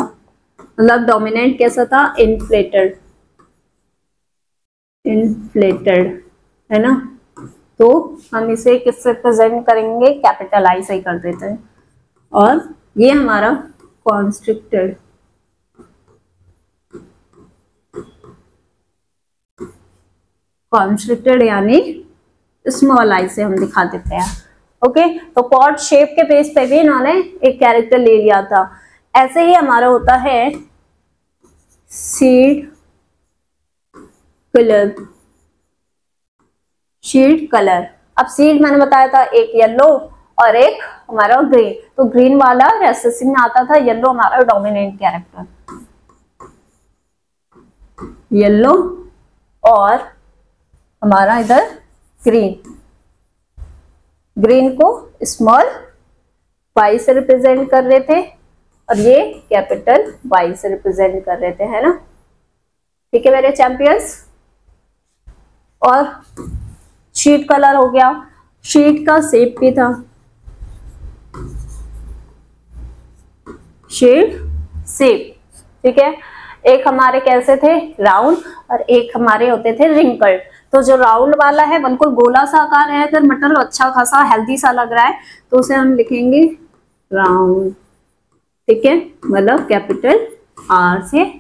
मतलब डोमिनेंट कैसा था, इन्फ्लेटेड, इन्फ्लेटेड, है ना। तो हम इसे किससे प्रेजेंट करेंगे, कैपिटल आई से ही कर देते हैं। और ये हमारा कॉन्स्ट्रिक्टेड, कॉन्स्ट्रिक्टेड यानी स्मॉल आई से हम दिखा देते हैं। ओके, तो पॉड शेप के बेस पे भी इन्होंने एक कैरेक्टर ले लिया था। ऐसे ही हमारा होता है सीड कलर। सीड कलर, अब सीड मैंने बताया था एक येलो और एक हमारा ग्रीन, तो ग्रीन वाला रेसेसिव में आता था, येलो हमारा डोमिनेंट कैरेक्टर, येलो और हमारा इधर ग्रीन। ग्रीन को स्मॉल वाई से रिप्रेजेंट कर रहे थे और ये कैपिटल वाई से रिप्रेजेंट कर रहे थे, है ना। ठीक है मेरे चैंपियंस। और शीट कलर हो गया, शीट का शेप भी था, शेप शेप, ठीक है। एक हमारे कैसे थे राउंड और एक हमारे होते थे रिंकल्ड। तो जो राउंड वाला है बिल्कुल गोला सा आकार है, अगर मटर अच्छा खासा हेल्दी सा लग रहा है तो उसे हम लिखेंगे राउंड, ठीक है, मतलब कैपिटल आर से।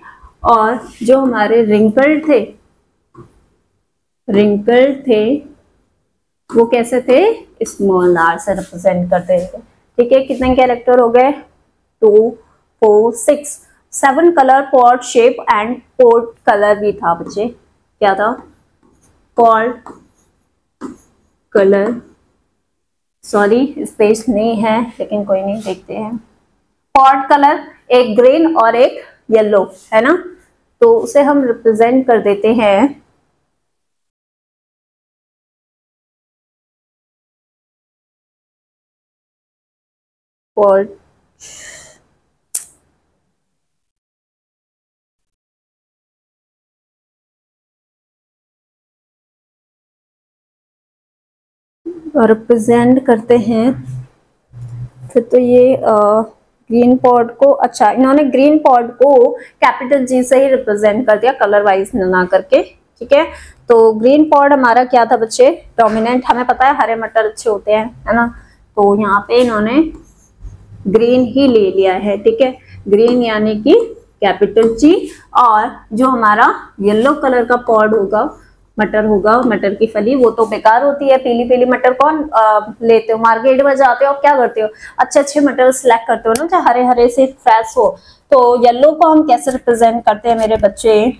और जो हमारे रिंकल्ड थे वो कैसे थे, स्मॉल आर से रिप्रेजेंट करते थे। ठीक है, कितने कैरेक्टर हो गए, 2 4 6 7 colour, pot shape and pod colour भी था बच्चे। क्या था, पॉट कलर, सॉरी स्पेस नहीं है लेकिन कोई नहीं, देखते हैं। पॉट कलर एक ग्रीन और एक येलो है ना, तो उसे हम रिप्रेजेंट कर देते हैं पॉट रिप्रेजेंट करते हैं। फिर तो ये ग्रीन पॉड को, अच्छा इन्होंने ग्रीन पॉड को कैपिटल जी से ही रिप्रेजेंट कर दिया, कलर वाइज ना करके। ठीक है, तो ग्रीन पॉड हमारा क्या था बच्चे, डोमिनेंट। हमें पता है हरे मटर अच्छे होते हैं, है ना, तो यहाँ पे इन्होंने ग्रीन ही ले लिया है। ठीक है, ग्रीन यानी कि कैपिटल जी। और जो हमारा येलो कलर का पॉड होगा, मटर होगा, मटर की फली, वो तो बेकार होती है। पीली पीली मटर कौन लेते हो, मार्केट में जाते हो क्या करते हो, अच्छे अच्छे मटर सिलेक्ट करते हो ना, चाहे हरे हरे से फ्रेश हो। तो येलो को हम कैसे रिप्रेजेंट करते हैं मेरे बच्चे,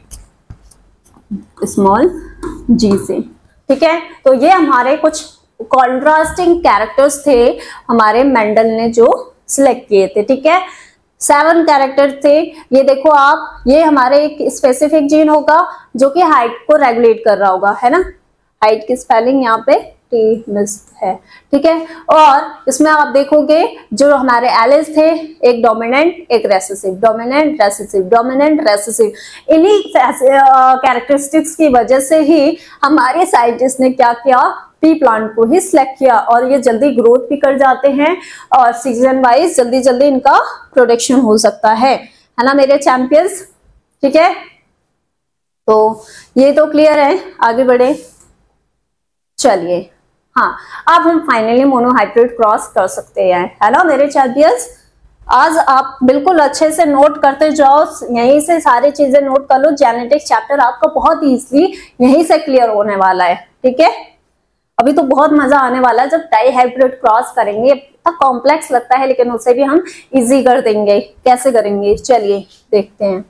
स्मॉल जी से। ठीक है, तो ये हमारे कुछ कॉन्ट्रास्टिंग कैरेक्टर्स थे हमारे मेंडल ने जो सिलेक्ट किए थे। ठीक है, 7 कैरेक्टर थे। ये देखो आप, ये हमारे एक स्पेसिफिक जीन होगा जो कि हाइट को रेगुलेट कर रहा होगा, है ना। हाइट की स्पेलिंग यहाँ पे टी मिस है। ठीक है, और इसमें आप देखोगे जो हमारे एलिस थे, एक डोमिनेंट एक recessive, dominant recessive, dominant recessive. इन्हीं कैरेक्टरिस्टिक्स की वजह से ही हमारे साइंटिस्ट ने क्या किया, पी प्लांट को ही सिलेक्ट किया, और ये जल्दी ग्रोथ भी कर जाते हैं और सीजन वाइज जल्दी जल्दी इनका प्रोडक्शन हो सकता है ना मेरे चैंपियंस। ठीक है, तो ये तो क्लियर है, आगे बढ़े चलिए। हाँ, अब हम फाइनली मोनोहाइब्रिड क्रॉस कर सकते हैं, है ना मेरे चैंपियंस। आज आप बिल्कुल अच्छे से नोट करते जाओ, यहीं से सारी चीजें नोट कर लो। जेनेटिक्स चैप्टर आपका बहुत इजीली यहीं से क्लियर होने वाला है। ठीक है, अभी तो बहुत मजा आने वाला है जब डाई हाइब्रिड क्रॉस करेंगे। इतना कॉम्प्लेक्स लगता है लेकिन उसे भी हम इजी कर देंगे। कैसे करेंगे चलिए देखते हैं।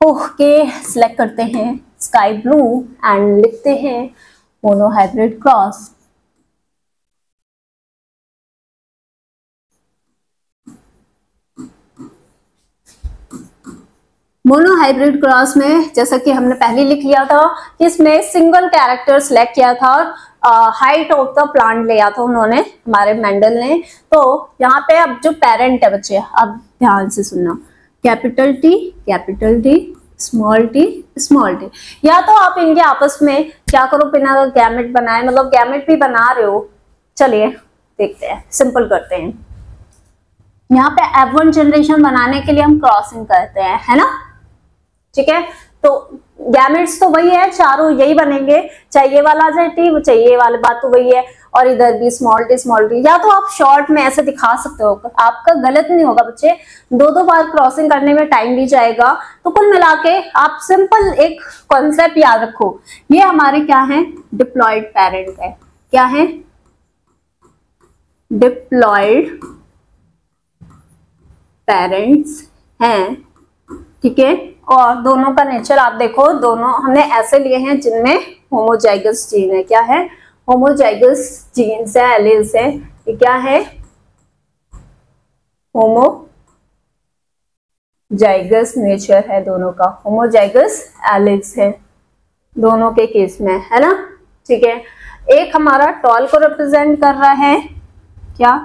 ओके, सिलेक्ट करते हैं स्काई ब्लू एंड लिखते हैं मोनोहाइब्रिड क्रॉस। मोनोहाइब्रिड क्रॉस में जैसा कि हमने पहले लिख लिया था कि इसमें सिंगल कैरेक्टर सिलेक्ट किया था और हाइट ऑफ द प्लांट लिया था उन्होंने, हमारे मेंडल ने। तो यहाँ पे अब जो पेरेंट है बच्चे, अब ध्यान से सुनना, कैपिटल टी स्मॉल टी। या तो आप इनके आपस में क्या करो, बिना गैमेट बनाए, मतलब गैमेट भी बना रहे हो, चलिए देखते हैं, सिंपल करते हैं। यहाँ पे F1 जनरेशन बनाने के लिए हम क्रॉसिंग करते हैं, है ना। ठीक है, तो गैमेट्स तो वही है, चारों यही बनेंगे, चाहे ये वाला आ जाए टी, चाहिए ये वाली बात तो वही है। और इधर भी स्मॉल टी, या तो आप शॉर्ट में ऐसे दिखा सकते हो, आपका गलत नहीं होगा बच्चे। दो बार क्रॉसिंग करने में टाइम भी जाएगा। तो कुल मिला के आप सिंपल एक कॉन्सेप्ट याद रखो, ये हमारे क्या है, डिप्लॉयड पेरेंट है। क्या है, डिप्लॉयड पेरेंट्स हैं, ठीक है। और दोनों का नेचर आप देखो, दोनों हमने ऐसे लिए हैं जिनमें होमोजाइगस जीन है। क्या है, होमोजाइगस जीन्स है, एलील्स है। ये क्या है, होमोजाइगस नेचर है दोनों का, होमोजाइगस एलील्स है दोनों के केस में, है ना, ठीक है। एक हमारा टॉल को रिप्रेजेंट कर रहा है, क्या,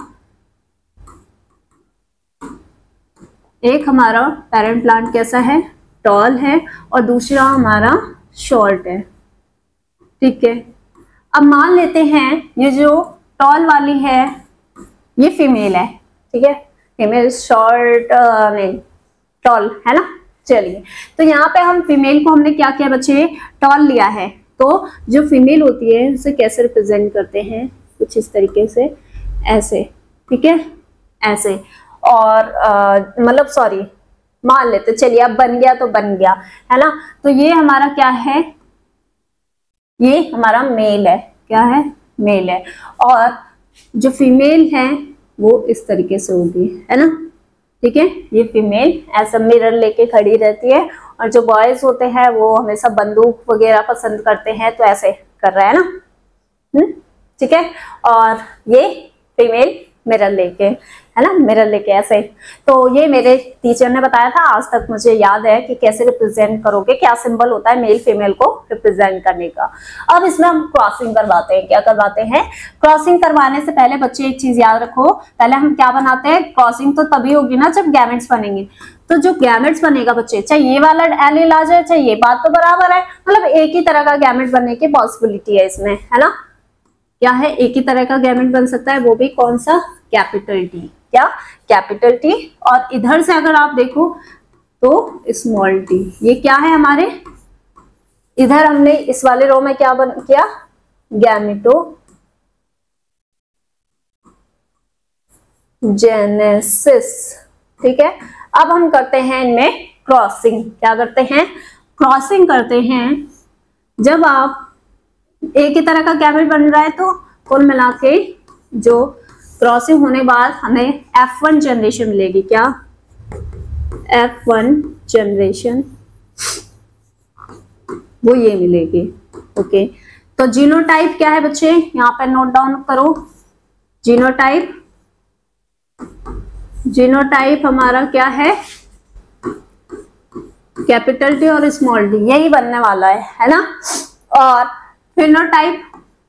एक हमारा पेरेंट प्लांट कैसा है, टॉल है, और दूसरा हमारा शॉर्ट है, ठीक है। अब मान लेते हैं ये जो टॉल वाली है ये फीमेल है, ठीक है, फीमेल, शॉर्ट नहीं, टॉल है ना। चलिए, तो यहाँ पे हम फीमेल को हमने क्या किया बच्चे, टॉल लिया है। तो जो फीमेल होती है उसे कैसे रिप्रेजेंट करते हैं, कुछ इस तरीके से, ऐसे, ठीक है, ऐसे। और मतलब सॉरी, मान लेते, चलिए अब बन गया तो बन गया, है ना। तो ये हमारा क्या है, ये हमारा मेल है, क्या है, मेल है। और जो फीमेल है वो इस तरीके से होगी, है ना, ठीक है। ये फीमेल ऐसा मिरर लेके खड़ी रहती है, और जो बॉयज होते हैं वो हमेशा बंदूक वगैरह पसंद करते हैं, तो ऐसे कर रहा है ना, ठीक है। और ये फीमेल मिरर लेके, है ना, मिरर लेके ऐसे। तो ये मेरे टीचर ने बताया था, आज तक मुझे याद है कि कैसे रिप्रेजेंट करोगे, क्या सिंबल होता है मेल फीमेल को रिप्रेजेंट करने का। अब इसमें हम क्रॉसिंग करवाते हैं, क्या करवाते हैं, क्रॉसिंग करवाने से पहले बच्चे एक चीज याद रखो, पहले हम क्या बनाते हैं, क्रॉसिंग तो तभी होगी ना जब गैमेट्स बनेंगे। तो जो गैमेट्स बनेगा बच्चे, चाहे ये वाला एलील आ जाए चाहे ये, बात तो बराबर है, मतलब एक ही तरह का गैमेट बनने की पॉसिबिलिटी है इसमें, है ना। क्या है, एक ही तरह का गैमेट बन सकता है, वो भी कौन सा, कैपिटल टी, क्या, कैपिटल टी। और इधर से अगर आप देखो तो स्मॉल टी, ये क्या है हमारे, इधर हमने इस वाले रो में क्या बन किया, गैमेटो जेनेसिस, ठीक है। अब हम करते हैं इनमें क्रॉसिंग, क्या करते हैं, क्रॉसिंग करते हैं। जब आप एक ही तरह का गैमेट बन रहा है तो कुल मिला के जो क्रॉसिंग होने बाद हमें F1 जनरेशन मिलेगी, क्या, F1 जनरेशन, वो ये मिलेगी, ओके। तो जीनोटाइप क्या है बच्चे, यहाँ पे नोट डाउन करो, जीनोटाइप, जीनोटाइप हमारा क्या है, कैपिटल टी और स्मॉल टी, यही बनने वाला है ना। और फिनोटाइप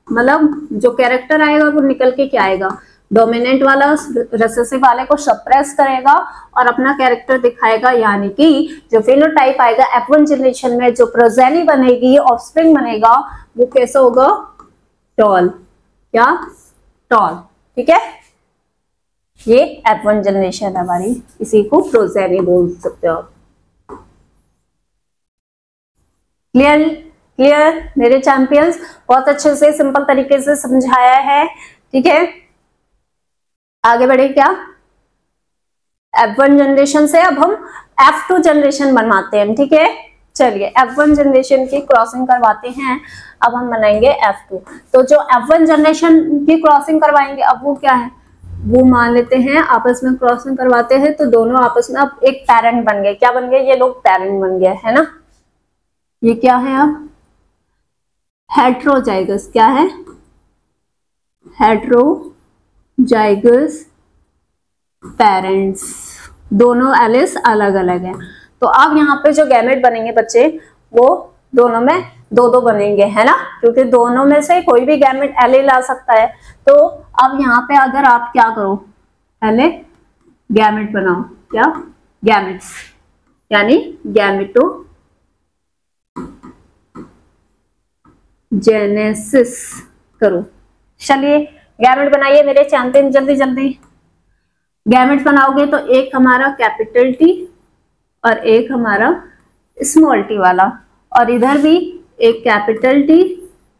मतलब जो कैरेक्टर आएगा वो निकल के क्या आएगा, डोमिनेंट वाला रिसेसिव वाले को सप्रेस करेगा और अपना कैरेक्टर दिखाएगा, यानी कि जो फिनोटाइप आएगा F1 जनरेशन में, जो प्रोजेनी बनेगी, ऑफस्प्रिंग बनेगा, वो कैसा होगा, टॉल, क्या, टॉल, ठीक है। ये F1 जनरेशन है हमारी, इसी को प्रोजेनी बोल सकते हो। क्लियर, क्लियर मेरे चैंपियंस, बहुत अच्छे से सिंपल तरीके से समझाया है, ठीक है। आगे बढ़े, क्या, F1 जनरेशन से अब हम F2 जनरेशन बनवाते हैं, ठीक है। चलिए F1 जनरेशन की क्रॉसिंग करवाते हैं, अब हम बनाएंगे F2। तो जो F1 जनरेशन की क्रॉसिंग करवाएंगे, अब वो क्या है, वो मान लेते हैं आपस में क्रॉसिंग करवाते हैं, तो दोनों आपस में अब एक पेरेंट बन गए, क्या बन गए, ये लोग पेरेंट बन गए, है ना। ये क्या है, अब हेट्रोजाइगस, क्या है, हेट्रोजाइगस पेरेंट्स, दोनों एलिस अलग अलग हैं। तो अब यहाँ पे जो गैमेट बनेंगे बच्चे, वो दोनों में दो दो बनेंगे, है ना, क्योंकि दोनों में से कोई भी गैमेट एलील आ सकता है। तो अब यहाँ पे अगर आप क्या करो, पहले गैमेट बनाओ, क्या, गैमेट्स, यानी गैमेटो जेनेसिस करो। चलिए गैमेट बनाइए मेरे चैंपियन, जल्दी जल्दी। गैमेट बनाओगे तो एक हमारा कैपिटल टी और एक हमारा स्मॉल टी वाला, और इधर भी एक कैपिटल टी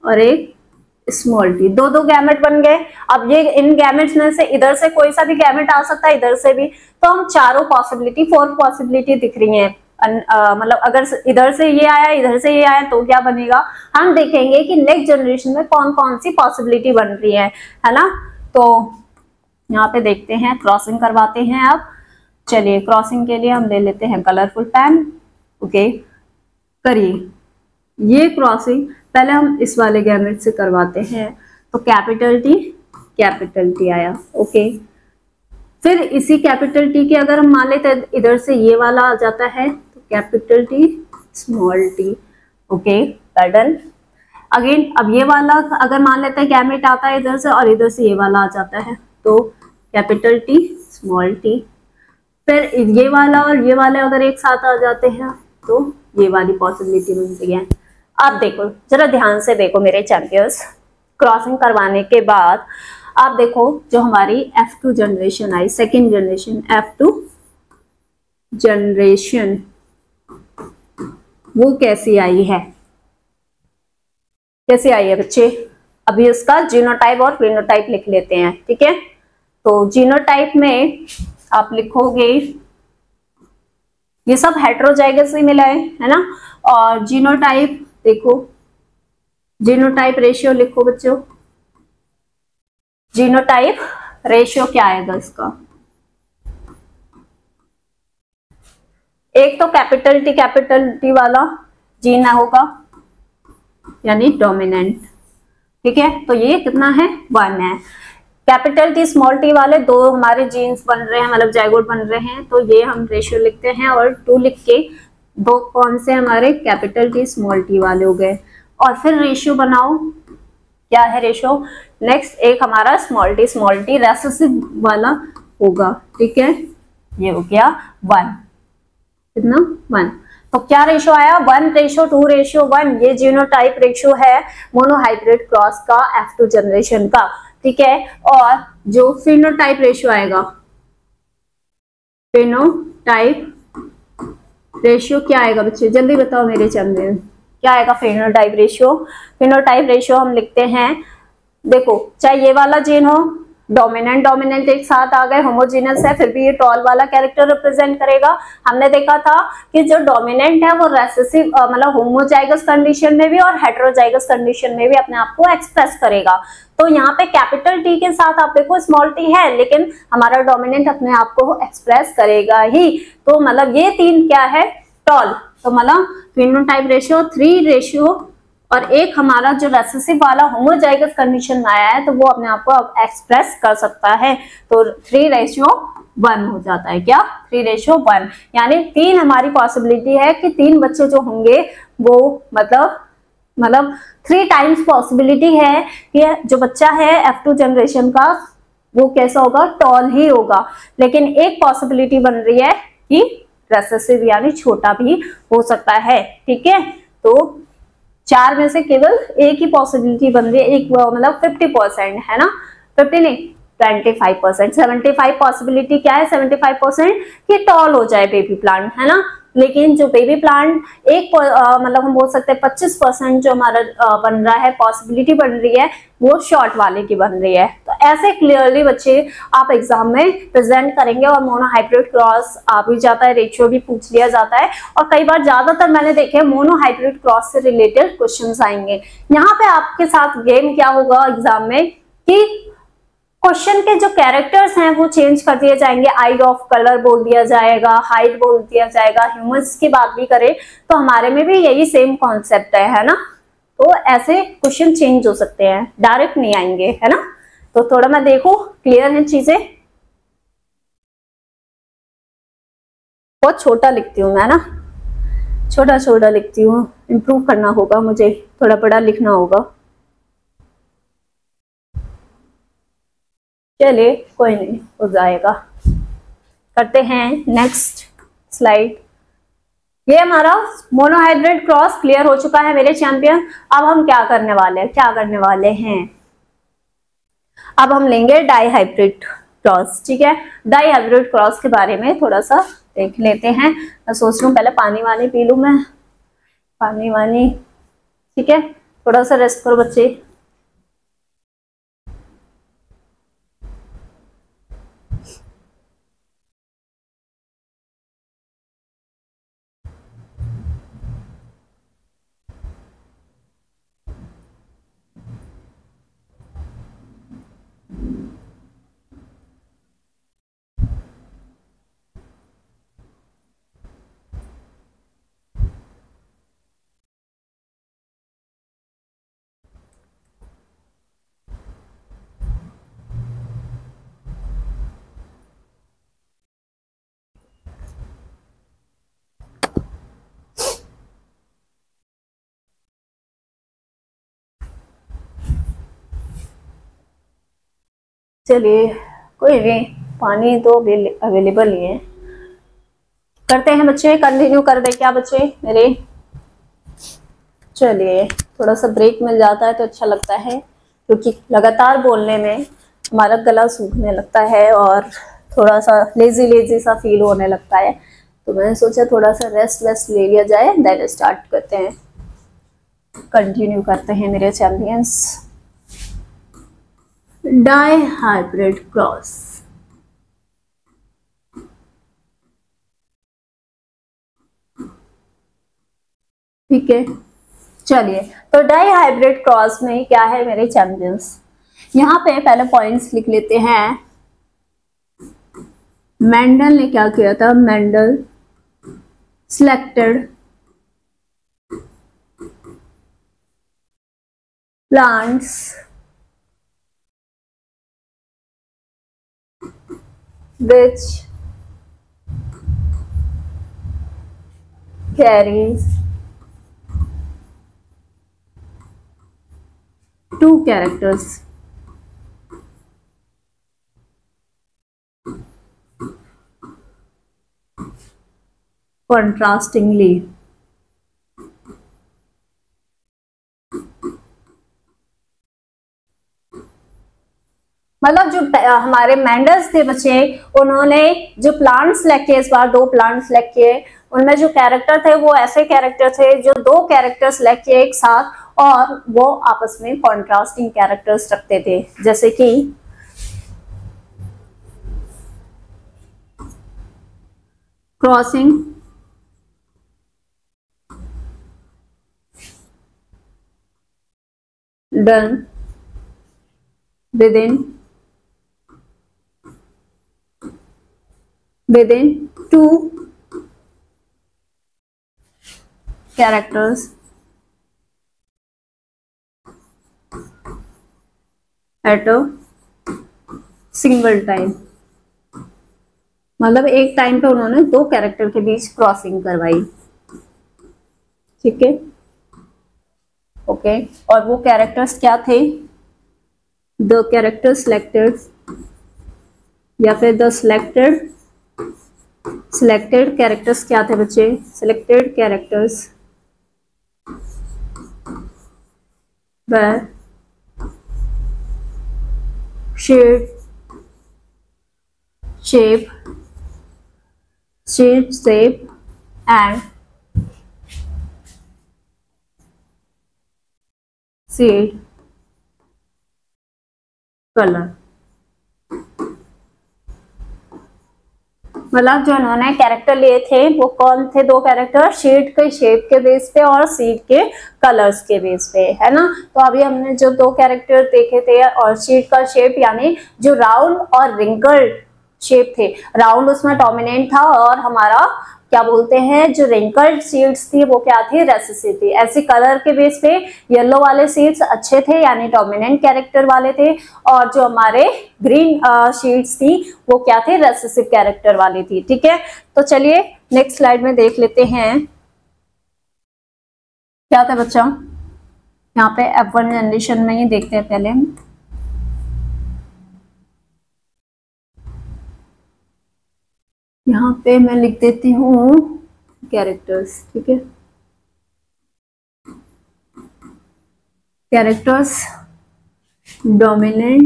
और एक स्मॉल टी, दो दो गैमेट बन गए। अब ये इन गैमेट्स में से इधर से कोई सा भी गैमेट आ सकता है, इधर से भी, तो हम चारों पॉसिबिलिटी, 4 पॉसिबिलिटी दिख रही है। मतलब अगर इधर से ये आया, इधर से ये आया, तो क्या बनेगा, हम देखेंगे कि नेक्स्ट जनरेशन में कौन कौन सी पॉसिबिलिटी बन रही है ना। तो यहाँ पे देखते हैं, क्रॉसिंग करवाते हैं। अब चलिए क्रॉसिंग के लिए हम ले लेते हैं कलरफुल पेन। ओके, करिए ये क्रॉसिंग। पहले हम इस वाले गैमेट से करवाते हैं, तो कैपिटल टी आया। ओके, फिर इसी कैपिटल टी के अगर हम मान लेते हैं इधर से ये वाला आ जाता है, तो capital T small T. Okay, done. Again अब ये वाला अगर मान लेते हैं गैमेट आता है इधर से और इधर से ये वाला आ जाता है, तो कैपिटल टी स्मॉल टी। फिर ये वाला और ये वाले अगर एक साथ आ जाते हैं, तो ये वाली पॉसिबिलिटी मिलती है। अब देखो, जरा ध्यान से देखो मेरे चैंपियंस, क्रॉसिंग करवाने के बाद आप देखो जो हमारी F2 जनरेशन आई, सेकेंड जनरेशन F2 जनरेशन, वो कैसी आई है, कैसे आई है बच्चे। अभी उसका जीनोटाइप और फिनोटाइप लिख लेते हैं, ठीक है। तो जीनोटाइप में आप लिखोगे, ये सब हेटेरोजाइगस से मिला है ना। और जीनोटाइप देखो, जीनोटाइप रेशियो लिखो बच्चों, जीनोटाइप रेशियो क्या आएगा इसका, एक तो कैपिटल टी वाला जीन होगा, यानी डोमिनेंट, ठीक है। तो ये कितना है, 1 है। कैपिटल टी स्मॉल टी वाले दो हमारे जीन्स बन रहे हैं, मतलब जाइगोट बन रहे हैं, तो ये हम रेशियो लिखते हैं और 2 लिख के, दो कौन से हमारे कैपिटल टी स्मॉल टी वाले हो गए। और फिर रेशियो बनाओ, क्या है रेशियो, नेक्स्ट एक हमारा स्मॉल टी रेसेसिव वाला होगा, ठीक है। ये हो गया 1, कितना 1। तो क्या रेशियो आया, 1:2:1। ये जीनोटाइप रेशियो है मोनोहाइब्रिड क्रॉस का F2 जनरेशन का, ठीक है। और जो फिनोटाइप रेशियो आएगा, फिनोटाइप रेशियो क्या आएगा बच्चे, जल्दी बताओ मेरे चैनल, क्या आएगा फिनोटाइप रेशियो। फिनोटाइप रेशियो हम लिखते हैं, देखो चाहे ये वाला जीन हो, डोमिनेंट एक साथ आ गए, होमोजीनस है, फिर भी ये टॉल वाला कैरेक्टर रिप्रेजेंट करेगा। हमने देखा था कि जो डोमिनेंट है वो रेसेसिव मतलब होमोजाइगस कंडीशन में भी और हेटेरोजाइगस कंडीशन में भी अपने आप को एक्सप्रेस करेगा। तो यहाँ पे कैपिटल टी के साथ आप देखो स्मॉल टी है, लेकिन हमारा डोमिनेंट अपने आप को एक्सप्रेस करेगा ही। तो मतलब ये 3 क्या है, टॉल। तो मतलब फिनोटाइप रेशियो 3 रेशियो और एक हमारा जो रेसेसिव वाला होमोजाइगस कंडीशन में आया है, तो वो अपने आप को एक्सप्रेस कर सकता है। तो 3:1 हो जाता है, क्या 3:1, यानी 3 हमारी पॉसिबिलिटी है कि 3 बच्चे जो होंगे वो मतलब 3 टाइम्स पॉसिबिलिटी है कि जो बच्चा है F2 जनरेशन का वो कैसा होगा, टॉल ही होगा। लेकिन एक पॉसिबिलिटी बन रही है कि रेसेसिव यानी छोटा भी हो सकता है, ठीक है। तो 4 में से केवल एक ही पॉसिबिलिटी बन रही है, एक मतलब 50% है ना, 50 नहीं 25%, 75 पॉसिबिलिटी क्या है, 75% कि टॉल हो जाए बेबी प्लांट, है ना। लेकिन जो बेबी प्लांट एक मतलब हम बोल सकते हैं 25% जो हमारा बन रहा है, पॉसिबिलिटी बन रही है, वो शॉर्ट वाले की बन रही है। तो ऐसे क्लियरली बच्चे आप एग्जाम में प्रेजेंट करेंगे। और मोनोहाइब्रिड क्रॉस आ भी जाता है, रेशियो भी पूछ लिया जाता है, और कई बार ज्यादातर मैंने देखे मोनोहाइब्रिड क्रॉस से रिलेटेड क्वेश्चंस आएंगे। यहाँ पे आपके साथ गेम क्या होगा एग्जाम में कि क्वेश्चन के जो कैरेक्टर्स हैं वो चेंज कर दिए जाएंगे, आई ऑफ कलर बोल दिया जाएगा, हाइट बोल दिया जाएगा। ह्यूमंस की बात भी करें तो हमारे में भी यही सेम कॉन्सेप्ट है ना। तो ऐसे क्वेश्चन चेंज हो सकते हैं, डायरेक्ट नहीं आएंगे, है ना। तो थोड़ा मैं देखो क्लियर है चीजें, बहुत छोटा लिखती हूँ मैं ना, छोटा लिखती हूँ, इम्प्रूव करना होगा मुझे, थोड़ा बड़ा लिखना होगा। चलिए कोई नहीं, हो जाएगा। करते हैं नेक्स्ट स्लाइड। ये हमारा मोनोहाइब्रिड क्रॉस क्लियर हो चुका है मेरे चैंपियन। अब हम क्या करने वाले हैं, अब हम लेंगे डाईहाइब्रिड क्रॉस, ठीक है। डाईहाइब्रिड क्रॉस के बारे में थोड़ा सा देख लेते हैं। मैं सोच रही हूँ पहले पानी वानी पी लूं मैं, पानी वानी, ठीक है। थोड़ा सा रेस्ट करो बच्चे। चलिए कोई नहीं, पानी तो अवेलेबल ही है। करते हैं बच्चे, कंटिन्यू कर दे क्या बच्चे मेरे। चलिए थोड़ा सा ब्रेक मिल जाता है तो अच्छा लगता है, क्योंकि लगातार बोलने में हमारा गला सूखने लगता है और थोड़ा सा लेजी लेजी सा फील होने लगता है। तो मैंने सोचा थोड़ा सा रेस्ट वेस्ट ले लिया जाए, देन स्टार्ट करते हैं, कंटिन्यू करते हैं मेरे चैंपियंस। डाई हाइब्रिड क्रॉस, ठीक है। चलिए तो डाई हाइब्रिड क्रॉस में क्या है मेरे चैंपियंस, यहाँ पे पहले पॉइंट्स लिख लेते हैं। मेंडल ने क्या किया था, Mendel selected plants which carries two characters, contrastingly। मतलब जो हमारे मेंडल्स थे बच्चे, उन्होंने जो प्लांट सेलेक्ट किए, इस बार 2 प्लांट सेलेक्ट किए, उनमें जो कैरेक्टर थे वो ऐसे कैरेक्टर थे जो 2 कैरेक्टर सेलेक्ट किए एक साथ, और वो आपस में कॉन्ट्रास्टिंग कैरेक्टर्स रखते थे, जैसे कि crossing done within 2 characters at a single time। मतलब एक टाइम पे उन्होंने 2 कैरेक्टर के बीच क्रॉसिंग करवाई, ठीक है, ओके। और वो कैरेक्टर्स क्या थे, द कैरेक्टर सिलेक्टेड या फिर द सिलेक्टेड कैरेक्टर्स क्या थे बच्चे, selected characters were shape and shade colour. मतलब जो उन्होंने कैरेक्टर लिए थे वो कौन थे, 2 कैरेक्टर, शेड के शेप के बेस पे और सीड के कलर्स के बेस पे, है ना। तो अभी हमने जो 2 कैरेक्टर देखे थे, और शीट का शेप यानी जो राउंड और रिंकल्ड शेप थे, राउंड उसमें डोमिनेंट था, और हमारा क्या बोलते हैं जो रिंकल्ड सीड्स थी वो क्या थी, रेसेसिव थी। ऐसे कलर के बेस पे येलो वाले सीड्स अच्छे थे यानी डोमिनेंट कैरेक्टर वाले थे, और जो हमारे ग्रीन सीड्स थी वो क्या थे, रेसेसिव कैरेक्टर वाली थी, ठीक है। तो चलिए नेक्स्ट स्लाइड में देख लेते हैं क्या था बच्चा, यहाँ पे F1 जनरेशन में ही देखते हैं पहले। यहाँ पे मैं लिख देती हूँ कैरेक्टर्स, ठीक है, कैरेक्टर्स डोमिनेंट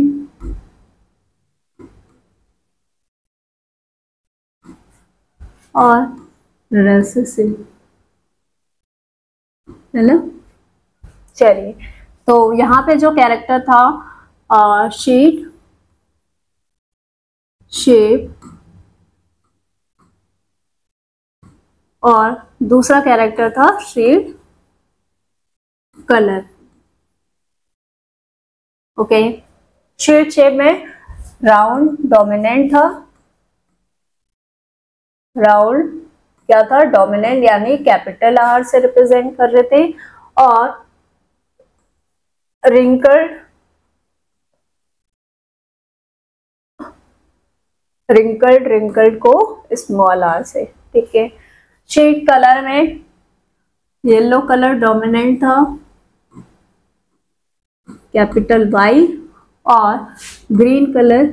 और रेसेसिव, है ना। चलिए तो यहाँ पे जो कैरेक्टर था शीट शेप, और दूसरा कैरेक्टर था seed colour, okay. Seed shape में राउंड डोमिनेंट था, राउंड क्या था, डोमिनेंट यानी कैपिटल आर से रिप्रेजेंट कर रहे थे, और रिंकल्ड को स्मॉल आर से, ठीक है। शेड कलर में येलो कलर डोमिनेंट था, कैपिटल वाई, और ग्रीन कलर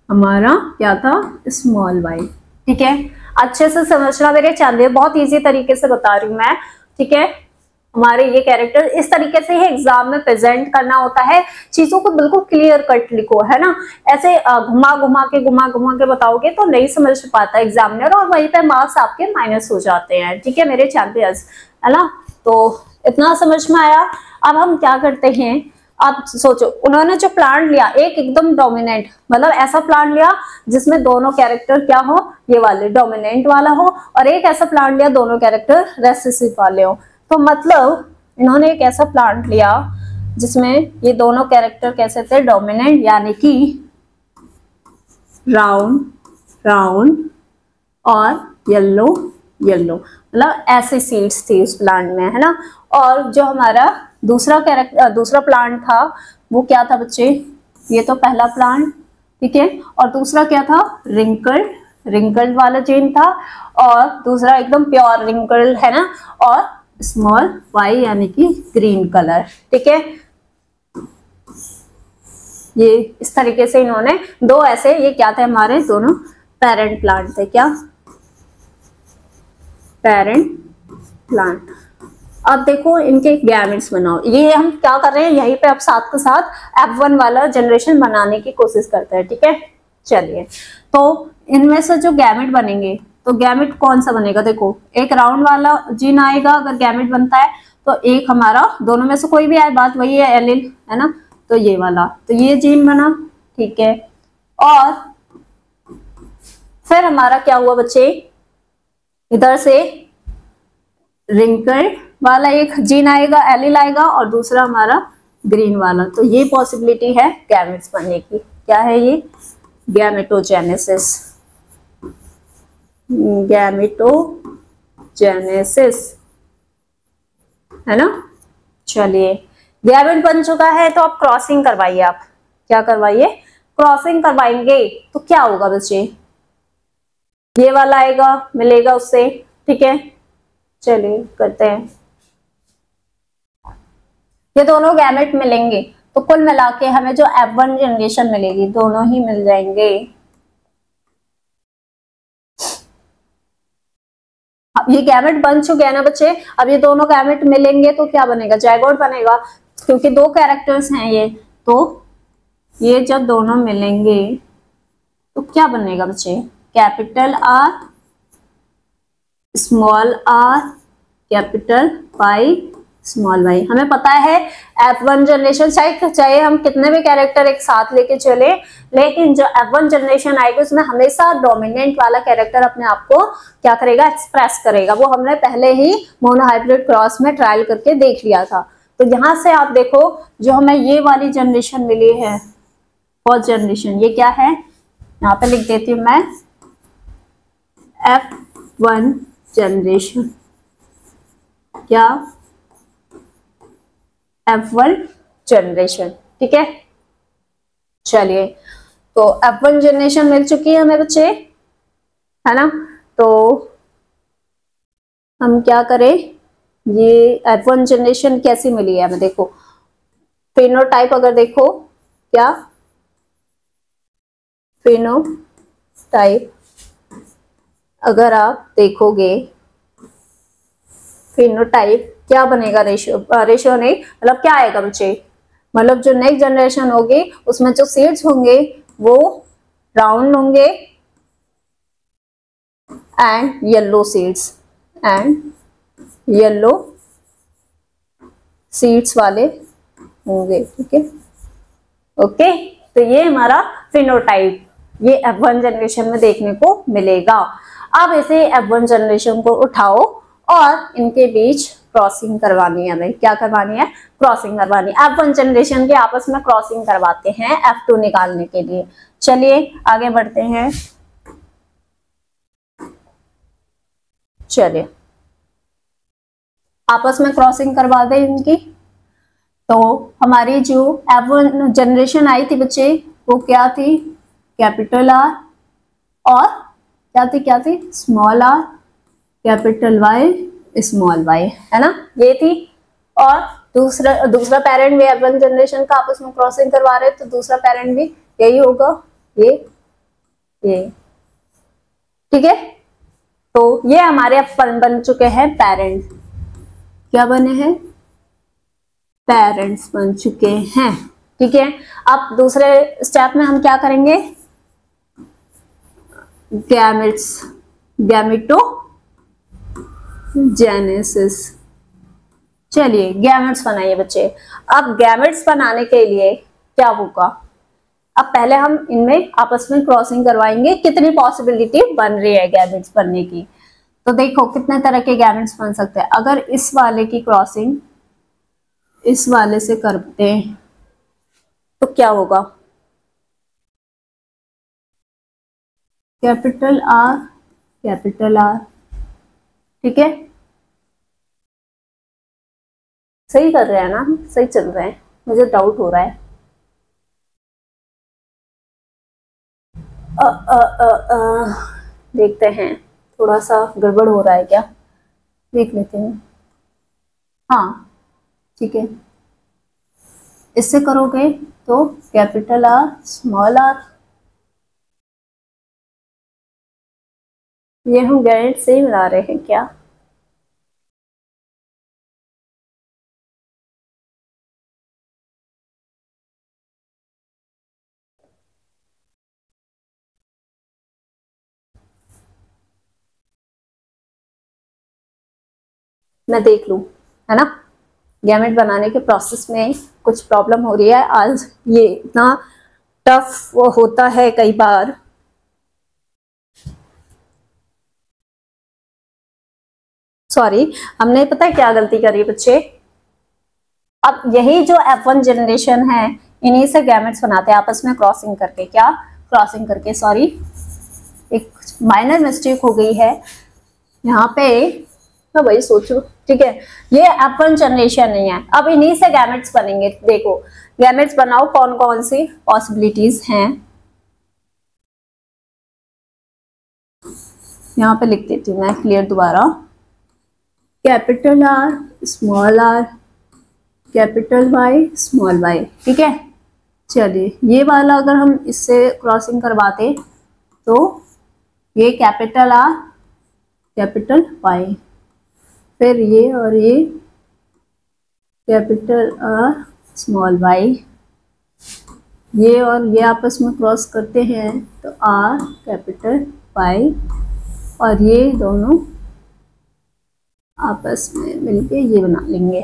हमारा क्या था, स्मॉल वाई। ठीक है, अच्छे से समझना मेरे चैनल, बहुत इजी तरीके से बता रही हूँ मैं। ठीक है, हमारे ये कैरेक्टर इस तरीके से ही एग्जाम में प्रेजेंट करना होता है, चीजों को बिल्कुल क्लियर कट लिखो, है ना। ऐसे घुमा घुमा के बताओगे तो नहीं समझ पाता एग्जामिनर, और वहीं पे मार्क्स आपके माइनस हो जाते हैं। ठीक है मेरे चैंपियंस, है ना। तो इतना समझ में आया। अब हम क्या करते हैं, आप सोचो, उन्होंने जो प्लान लिया एक एकदम डोमिनेंट, मतलब ऐसा प्लान लिया जिसमें दोनों कैरेक्टर क्या हो, ये वाले डोमिनेंट वाला हो, और एक ऐसा प्लान लिया दोनों कैरेक्टर रेसेसिव वाले हो। तो मतलब इन्होंने एक ऐसा प्लांट लिया जिसमें ये दोनों कैरेक्टर कैसे थे, डोमिनेंट, यानी कि राउंड राउंड और येलो येलो, मतलब ऐसे सीड्स थी उस प्लांट में, है ना। और जो हमारा दूसरा प्लांट था वो क्या था बच्चे, ये तो पहला प्लांट, ठीक है, और दूसरा क्या था, रिंकल्ड वाला चेन था, और दूसरा एकदम प्योर रिंकल्ड, है ना, और स्मॉल वाई यानी कि ग्रीन कलर। ठीक है, ये इस तरीके से इन्होंने दो ऐसे, ये क्या थे, हमारे दोनों पेरेंट प्लांट थे, क्या, पेरेंट प्लांट। अब देखो इनके गैमेट्स बनाओ, ये हम क्या कर रहे हैं, यहीं पे अब साथ के साथ F1 वाला जनरेशन बनाने की कोशिश करते हैं। ठीक है, चलिए, तो इनमें से जो गैमेट बनेंगे, तो गैमेट कौन सा बनेगा, देखो एक राउंड वाला जीन आएगा अगर गैमेट बनता है, तो एक हमारा दोनों में से कोई भी आए, बात वही है, एलिल, है ना, तो ये वाला, तो ये जीन बना। ठीक है, और फिर हमारा क्या हुआ बच्चे, इधर से रिंकल्ड वाला एक जीन आएगा, एलिल आएगा, और दूसरा हमारा ग्रीन वाला, तो ये पॉसिबिलिटी है गैमेट्स बनने की। क्या है ये, गैमेटोजेनेसिस, है ना। चलिए, गैमेट बन चुका है, तो अब क्रॉसिंग करवाइए, आप क्या करवाइए, क्रॉसिंग करवाएंगे तो क्या होगा बच्चे, ये वाला आएगा, मिलेगा उससे। ठीक है, चलिए करते हैं, ये दोनों गैमेट मिलेंगे तो कुल मिला के हमें जो F1 जनरेशन मिलेगी, दोनों ही मिल जाएंगे। अब ये गैमेट बन चुके हैं ना बच्चे, अब ये दोनों गैमेट मिलेंगे तो क्या बनेगा, जायगोट बनेगा, क्योंकि दो कैरेक्टर्स हैं ये, तो ये जब दोनों मिलेंगे तो क्या बनेगा बच्चे, capital R small r capital Y small y। हमें पता है F1 जनरेशन, चाहे हम कितने भी कैरेक्टर एक साथ लेके चले, लेकिन जो F1 जनरेशन आएगी उसमें हमेशा डोमिनेंट वाला कैरेक्टर अपने आप को क्या करेगा, एक्सप्रेस करेगा। वो हमने पहले ही मोनोहाइब्रिड क्रॉस में ट्रायल करके देख लिया था। तो यहाँ से आप देखो, जो हमें ये वाली जनरेशन मिली है, फर्स्ट जनरेशन, ये क्या है, यहाँ पे लिख देती हूँ मैं, F1 जनरेशन, क्या, F1 जनरेशन। ठीक है, चलिए, तो F1 जनरेशन मिल चुकी है हमें बच्चे, है ना। तो हम क्या करें, ये F1 जनरेशन कैसी मिली है हमें, देखो फेनोटाइप अगर देखो, क्या, फेनोटाइप अगर आप देखोगे, फेनोटाइप क्या बनेगा, रेशियो नहीं, मतलब क्या आएगा बच्चे, मतलब जो नेक्स्ट जनरेशन होगी उसमें जो सीड्स होंगे वो राउंड होंगे एंड येलो सीड्स, वाले होंगे। ठीक है, ओके, तो ये हमारा फिनोटाइप ये F1 जनरेशन में देखने को मिलेगा। अब इसे F1 जनरेशन को उठाओ और इनके बीच क्रॉसिंग करवानी है, हमें क्या करवानी है, क्रॉसिंग करवानी है। F1 जनरेशन के आपस में क्रॉसिंग करवाते हैं F2 निकालने के लिए। चलिए आगे बढ़ते हैं, चलिए आपस में क्रॉसिंग करवा दें इनकी। तो हमारी जो F1 जनरेशन आई थी बच्चे, वो क्या थी, कैपिटल R, और क्या थी small r capital Y small y, है ना, ये थी। और दूसरा पेरेंट भी F1 जनरेशन का आपस में क्रॉसिंग करवा रहे हैं, तो दूसरा पेरेंट भी यही होगा, ये ठीक है। तो ये हमारे अब बन चुके हैं पेरेंट। क्या बने हैं? पेरेंट्स बन चुके हैं, ठीक है। अब दूसरे स्टेप में हम क्या करेंगे? Gametes, gametogenesis. चलिए गैमेट्स बनाइए बच्चे। अब गैमेट्स बनाने के लिए क्या होगा? अब पहले हम इनमें आपस में क्रॉसिंग करवाएंगे, कितनी पॉसिबिलिटी बन रही है गैमेट्स बनने की। तो देखो कितने तरह के गैमेट्स बन सकते हैं। अगर इस वाले की क्रॉसिंग इस वाले से करते हैं तो क्या होगा? कैपिटल आर, ठीक है। सही कर रहे हैं ना? सही चल रहे हैं? मुझे डाउट हो रहा है। देखते हैं, थोड़ा सा गड़बड़ हो रहा है क्या, देख लेते हैं। हाँ ठीक है, इससे करोगे तो कैपिटल आर स्मॉल आर। ये हम गैरेट से ही बना रहे हैं क्या? मैं देख लूं, है ना। गैमेट बनाने के प्रोसेस में कुछ प्रॉब्लम हो रही है आज, ये इतना टफ होता है कई बार। सॉरी, हमने पता है क्या गलती करी बच्चे। अब यही जो F1 जनरेशन है, इन्हीं से गैमेट्स बनाते हैं आपस में क्रॉसिंग करके। क्या क्रॉसिंग करके? सॉरी, एक माइनर मिस्टेक हो गई है यहाँ पे, मैं वही सोचू, ठीक है। ये F1 जनरेशन नहीं है, अब इन्हीं से गैमेट्स बनेंगे। देखो गैमेट्स बनाओ, कौन कौन सी पॉसिबिलिटीज हैं यहाँ पे लिख देती हूँ मैं क्लियर दोबारा। Capital R small R, capital Y small Y, ठीक है। चलिए ये वाला अगर हम इससे क्रॉसिंग करवाते तो ये कैपिटल आर कैपिटल वाई, फिर ये और ये कैपिटल आर स्मॉल वाई, ये और ये आपस में क्रॉस करते हैं तो आर कैपिटल वाई, और ये दोनों आपस में मिलके ये बना लेंगे,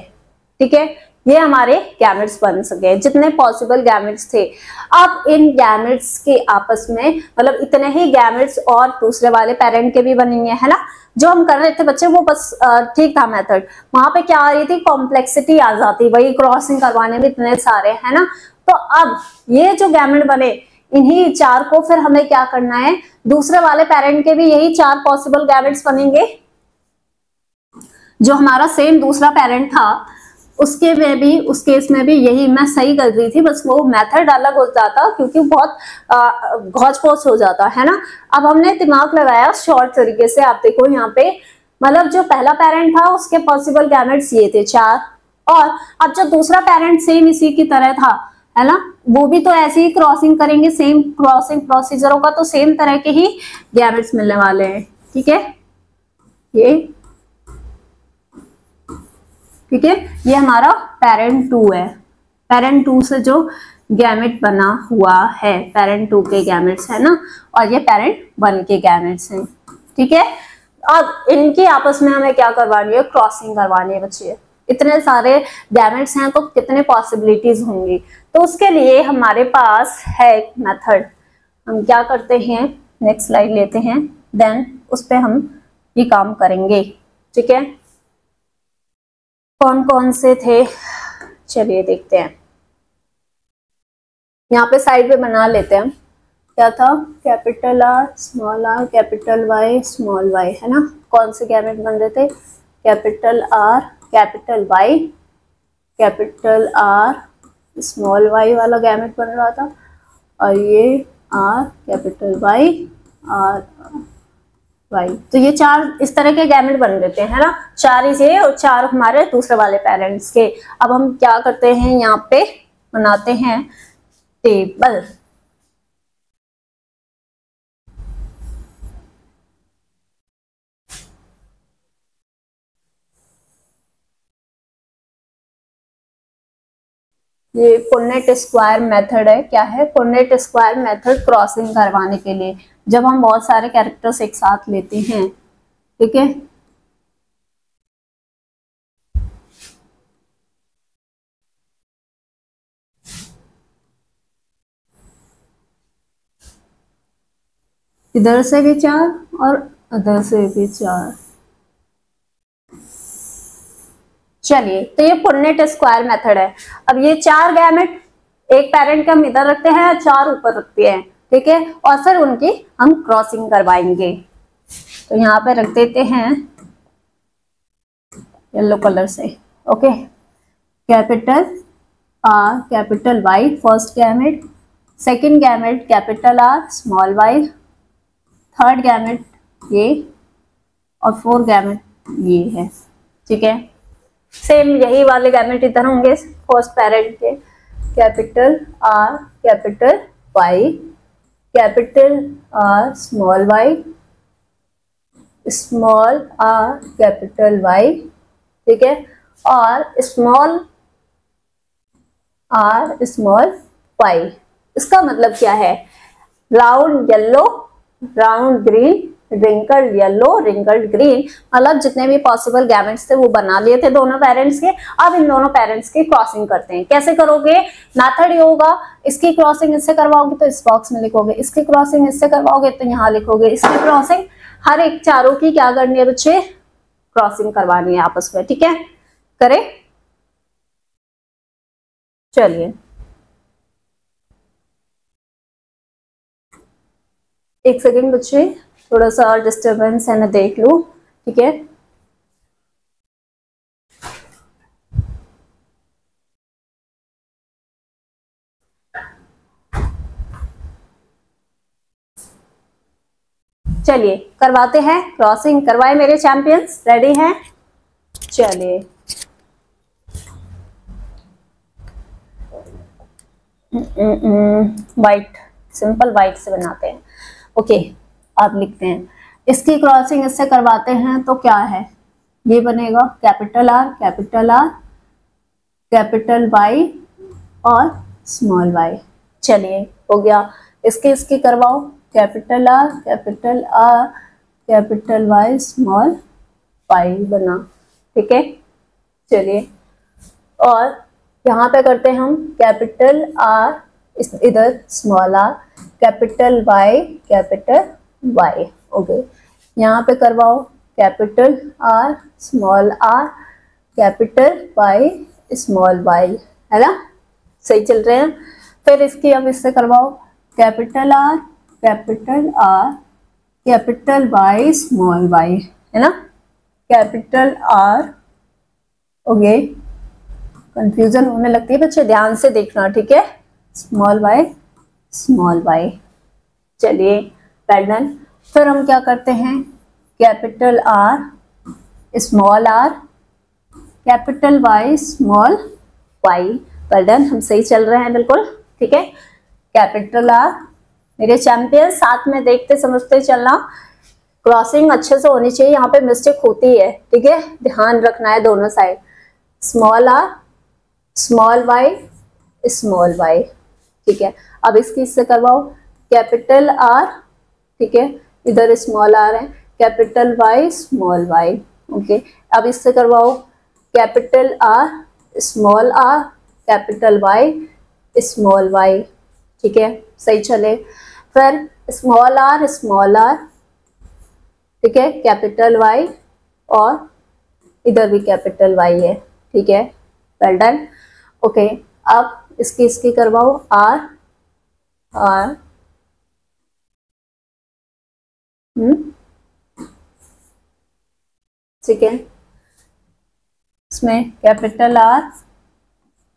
ठीक है। ये हमारे गैमेट्स बन सके, जितने पॉसिबल गैमेट्स थे। अब इन गैमेट्स के आपस में मतलब इतने ही गैमेट्स और दूसरे वाले पेरेंट के भी बनेंगे, है ना। जो हम कर रहे थे बच्चे वो बस ठीक था मेथड, वहां पे क्या आ रही थी, कॉम्प्लेक्सिटी आ जाती, वही क्रॉसिंग करवाने में इतने सारे, है ना। तो अब ये जो गैमेट बने, इन्हीं चार को फिर हमें क्या करना है, दूसरे वाले पेरेंट के भी यही चार पॉसिबल गैमेट्स बनेंगे। जो हमारा सेम दूसरा पेरेंट था उसके में भी, उस केस में भी यही मैं सही कर रही थी, बस वो मेथड अलग हो जाता क्योंकि बहुत घोच पोच हो जाता, है ना। अब हमने दिमाग लगाया शॉर्ट तरीके से। आप देखो यहाँ पे, मतलब जो पहला पेरेंट था उसके पॉसिबल गैमेट्स ये थे 4, और अब जो दूसरा पेरेंट सेम इसी की तरह था, है ना, वो भी तो ऐसे ही क्रॉसिंग करेंगे, सेम क्रॉसिंग प्रोसीजर होगा, तो सेम तरह के ही गैमेट्स मिलने वाले हैं, ठीक है। ये ठीक है, ये हमारा पेरेंट 2 है। पेरेंट 2 से जो गैमेट बना हुआ है, पेरेंट 2 के गैमेट्स है ना, और ये पेरेंट 1 के गैमेट्स हैं, ठीक है। अब इनकी आपस में हमें क्या करवानी है, क्रॉसिंग करवानी है बच्चे। इतने सारे गैमेट्स हैं तो कितने पॉसिबिलिटीज होंगी, तो उसके लिए हमारे पास है एक मेथड। हम क्या करते हैं, नेक्स्ट स्लाइड लेते हैं, देन उस पर हम ये काम करेंगे, ठीक है। कौन कौन से थे, चलिए देखते हैं। यहाँ पे साइड पे बना लेते हैं हम। क्या था, capital R small R capital Y small Y, है ना। कौन से गैमेट बन रहे थे, capital R capital Y capital R small Y वाला गैमेट बन रहा था, और ये R capital Y R, Y. तो ये 4 इस तरह के गैमेट बन देते हैं, है ना, 4 इसे और 4 हमारे दूसरे वाले पेरेंट्स के। अब हम क्या करते हैं, यहाँ पे बनाते हैं टेबल। ये पुन्नेट स्क्वायर मेथड है। क्या है? पुन्नेट स्क्वायर मेथड क्रॉसिंग करवाने के लिए, जब हम बहुत सारे कैरेक्टर्स एक साथ लेते हैं, ठीक है। इधर से भी 4 और उधर से भी 4। चलिए, तो ये पुन्नेट स्क्वायर मेथड है। अब ये 4 गैमेट एक पेरेंट के हम इधर रखते हैं, 4 ऊपर रखते हैं, ठीक है, और फिर उनकी हम क्रॉसिंग करवाएंगे। तो यहाँ पे रख देते हैं येलो कलर से, okay. Capital R capital Y first gamete, second gamete capital R small Y, third gamete ये, और फोर्थ गैमेट ये है, ठीक है। सेम यही वाले गैमेट इधर होंगे फर्स्ट पेरेंट के, capital R capital Y, capital R small Y, small R capital Y, ठीक है, और स्मॉल आर स्मॉल वाई। इसका मतलब क्या है? Round yellow, round green, wrinkled yellow, wrinkled green, मतलब जितने भी पॉसिबल गैमेट्स थे वो बना लिए थे दोनों पेरेंट्स के। अब इन दोनों पेरेंट्स की क्रॉसिंग करते हैं। कैसे करोगे? मेथड ये होगा, इसकी क्रॉसिंग इससे करवाओगे तो इस बॉक्स में लिखोगे, इसकी क्रॉसिंग इससे करवाओगे तो यहाँ लिखोगे, इसकी क्रॉसिंग, हर एक चारों की क्या करनी है बच्चे? क्रॉसिंग करवानी है आपस में, ठीक है। करें? चलिए, एक सेकेंड बच्चे, थोड़ा सा डिस्टरबेंस है, मैं देख लूं, ठीक है। चलिए करवाते हैं क्रॉसिंग। करवाए मेरे चैंपियंस? रेडी हैं? चलिए, वाइट, सिंपल वाइट से बनाते हैं, ओके। आप लिखते हैं, इसकी क्रॉसिंग इससे करवाते हैं तो क्या है? ये बनेगा कैपिटल आर कैपिटल वाई और स्मॉल वाई। चलिए, हो गया। इसकी करवाओ, capital R capital Y small Y बना, ठीक है। चलिए, और यहाँ पे करते हैं हम कैपिटल आर, इधर small R, capital Y, okay. यहाँ पे करवाओ capital R small R capital Y small Y, है ना, सही चल रहे हैं। फिर इसकी अब इससे करवाओ capital R capital Y small Y, है ना, कैपिटल आर, ओके। कंफ्यूजन होने लगती है बच्चे, ध्यान से देखना, ठीक है। स्मॉल वाई, चलिए पैटर्न। फिर हम क्या करते हैं, capital R small R capital Y small Y. Pattern हम सही चल रहे हैं बिल्कुल, ठीक है। कैपिटल आर, मेरे चैंपियन साथ में देखते समझते चलना, क्रॉसिंग अच्छे से होनी चाहिए, यहाँ पे मिस्टेक होती है, ठीक है, ध्यान रखना है दोनों side. Small R small Y, ठीक है। अब इसकी इससे करवाओ कैपिटल आर, ठीक है, इधर स्मॉल आर है, capital Y small Y, okay. अब इससे करवाओ capital R capital Y small Y, ठीक है, सही चले। फिर स्मॉल आर, ठीक है, कैपिटल वाई, और इधर भी कैपिटल वाई है, ठीक है, वेल डन, ओके। अब इसकी करवाओ आर, ठीक है, इसमें कैपिटल आर,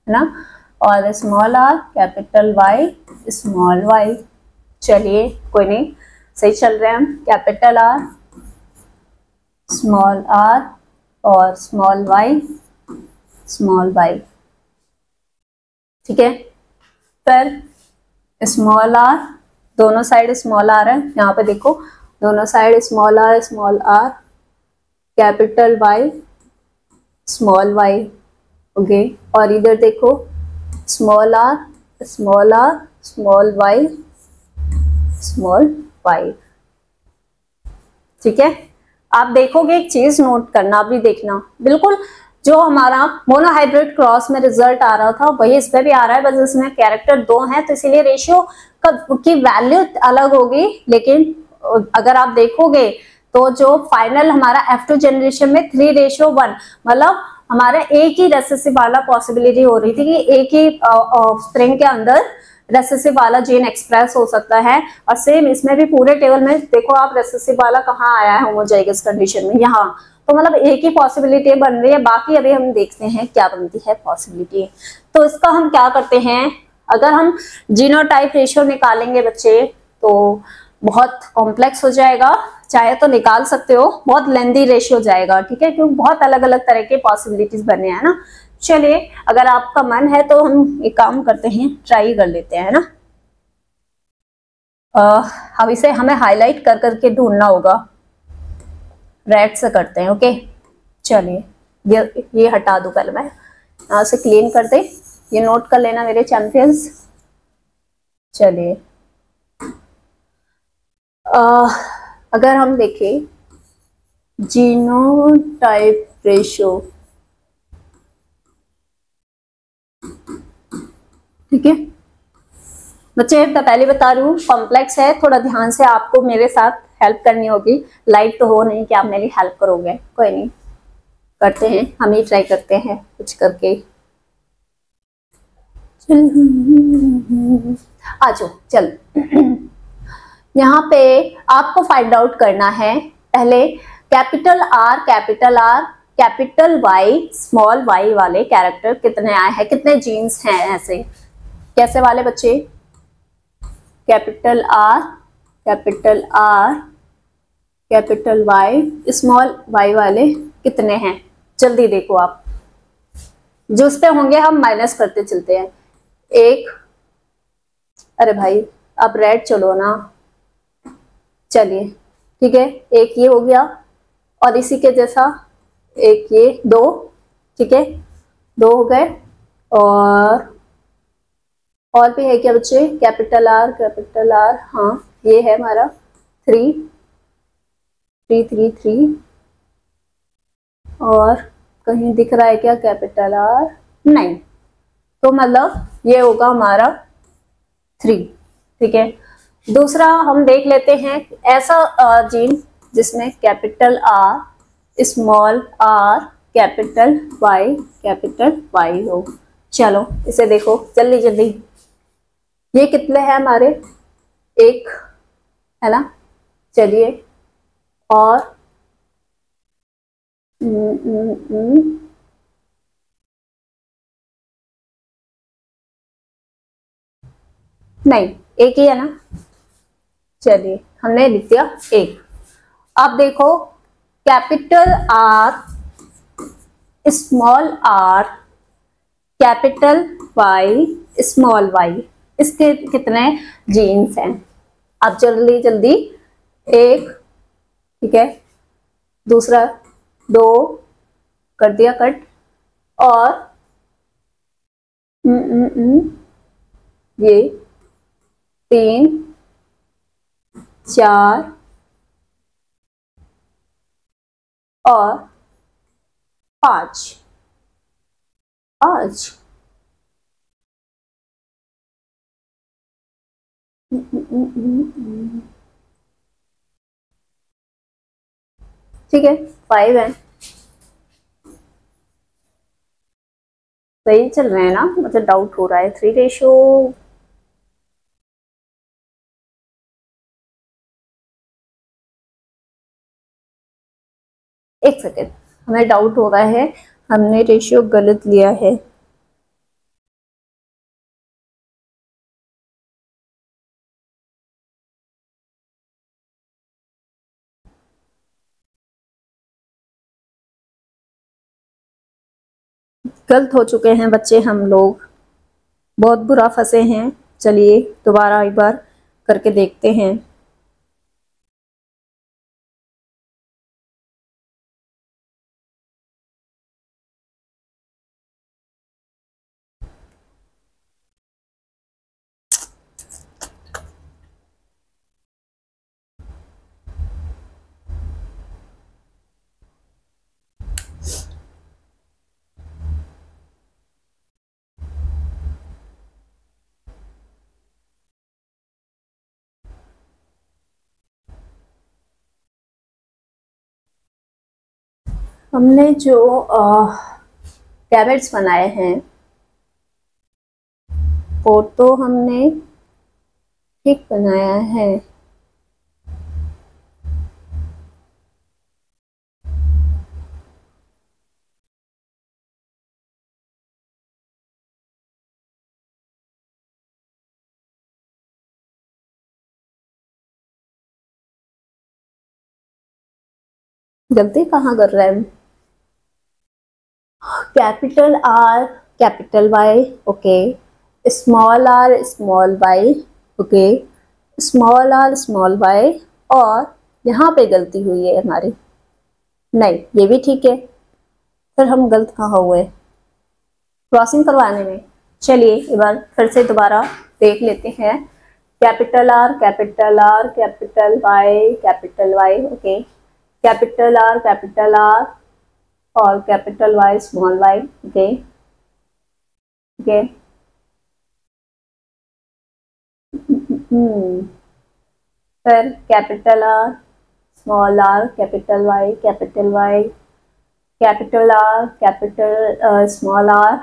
है ना, और small R capital Y small Y. चलिए, कोई नहीं, सही चल रहे हैं हम। कैपिटल आर स्मॉल r और स्मॉल y, ठीक है। फिर स्मॉल r, दोनों साइड स्मॉल r है, यहाँ पे देखो दोनों side small r, capital Y small y, okay. और इधर देखो small r small y small y, ठीक है। आप देखोगे एक चीज नोट करना, अभी देखना, बिल्कुल जो हमारा मोनोहाइब्रिड क्रॉस में रिजल्ट आ रहा था वही इस पे भी आ रहा है, बस इसमें कैरेक्टर 2 हैं तो इसीलिए रेशियो की वैल्यू अलग होगी। लेकिन अगर आप देखोगे तो जो फाइनल हमारा F2 जनरेशन में 3:1, मतलब हमारे एक ही रेसेसिव वाला पॉसिबिलिटी हो रही थी कि एक ही स्प्रिंग के अंदर रेसेसिव वाला जीन एक्सप्रेस हो सकता है। और सेम इसमें भी पूरे टेबल में देखो आप, रेसेसिव वाला कहाँ आया है होमोजाइगस कंडीशन में, यहाँ। तो मतलब एक ही पॉसिबिलिटी बन रही है, बाकी अभी हम देखते हैं क्या बनती है पॉसिबिलिटी। तो इसका हम क्या करते हैं, अगर हम जीनोटाइप रेशियो निकालेंगे बच्चे तो बहुत कॉम्प्लेक्स हो जाएगा, चाहे तो निकाल सकते हो, बहुत लेंदी रेशियो जाएगा, ठीक है, क्योंकि बहुत अलग अलग तरह के पॉसिबिलिटीज बने हैं ना। चलिए अगर आपका मन है तो हम एक काम करते हैं, ट्राई कर लेते हैं ना। अब इसे हमें हाईलाइट कर करके ढूंढना होगा, रेड से करते हैं, ओके। चलिए ये हटा दूं, पहले मैं यहाँ से क्लीन कर दे, ये नोट कर लेना मेरे चैंपियंस। चलिए अगर हम देखें जीनोटाइप रेशियो, ठीक है बच्चे, मैं पहले बता रही हूँ कॉम्प्लेक्स है, थोड़ा ध्यान से आपको मेरे साथ हेल्प करनी होगी। लाइट तो हो नहीं कि आप मेरी हेल्प करोगे, कोई नहीं, करते हैं, हम ही ट्राई करते हैं कुछ करके। आ जाओ चल। यहाँ पे आपको फाइंड आउट करना है पहले capital R capital Y small y वाले कैरेक्टर कितने आए हैं, कितने जीन्स हैं ऐसे, कैसे वाले बच्चे, capital R capital Y small y वाले कितने हैं, जल्दी देखो आप, जो उस पे होंगे हम माइनस करते चलते हैं। एक, अरे भाई अब रेड चलो ना, चलिए ठीक है, एक ये हो गया और इसी के जैसा एक ये, दो, ठीक है, दो हो गए। और भी है क्या बच्चे, कैपिटल R, हाँ ये है हमारा 3, और कहीं दिख रहा है क्या कैपिटल R, नहीं, तो मतलब ये होगा हमारा 3, ठीक है। दूसरा हम देख लेते हैं ऐसा जीन जिसमें capital R small r capital Y हो। चलो इसे देखो जल्दी जल्दी, ये कितने हैं हमारे, एक है ना। चलिए और नहीं, एक ही है ना, चलिए हमने लिख दिया एक। अब देखो capital R small r capital Y small y, इसके कितने जीन्स हैं, अब जल्दी जल्दी, एक, ठीक है, दूसरा, दो, कर दिया कट, और ये 3, 4 और 5, ठीक है 5 है, सही चल रहे हैं ना, मुझे डाउट हो रहा है 3:, एक सेकेंड, हमें डाउट हो रहा है, हमने रेशियो गलत लिया है। गलत हो चुके हैं बच्चे हम लोग, बहुत बुरा फंसे हैं। चलिए दोबारा एक बार करके देखते हैं। हमने जो कैबेट्स बनाए हैं वो तो हमने ठीक बनाया है। गलती कहाँ कर रहे हैं? Capital R capital Y, okay, small Y, okay, small Y, और यहाँ पे गलती हुई है हमारी। नहीं, ये भी ठीक है, फिर हम गलत कहाँ हुए क्रॉसिंग करवाने में? चलिए एक बार फिर से दोबारा देख लेते हैं। Capital R capital R capital Y, okay, capital R और capital Y small Y, okay okay. फिर capital R capital Y capital R capital small R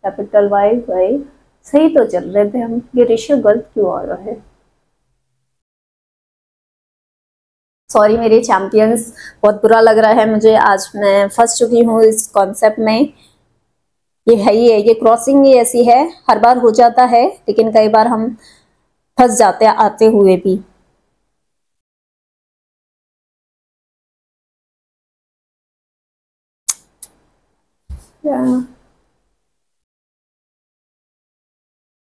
capital Y Y. सही तो चल रहे थे हम, ये रेशियो गलत क्यों आ रहा है? सॉरी मेरे चैंपियंस, बहुत बुरा लग रहा है मुझे, आज मैं फंस चुकी हूँ इस कॉन्सेप्ट में। ये है ही है, ये क्रॉसिंग ही ऐसी है, हर बार हो जाता है, लेकिन कई बार हम फंस जाते हैं आते हुए भी।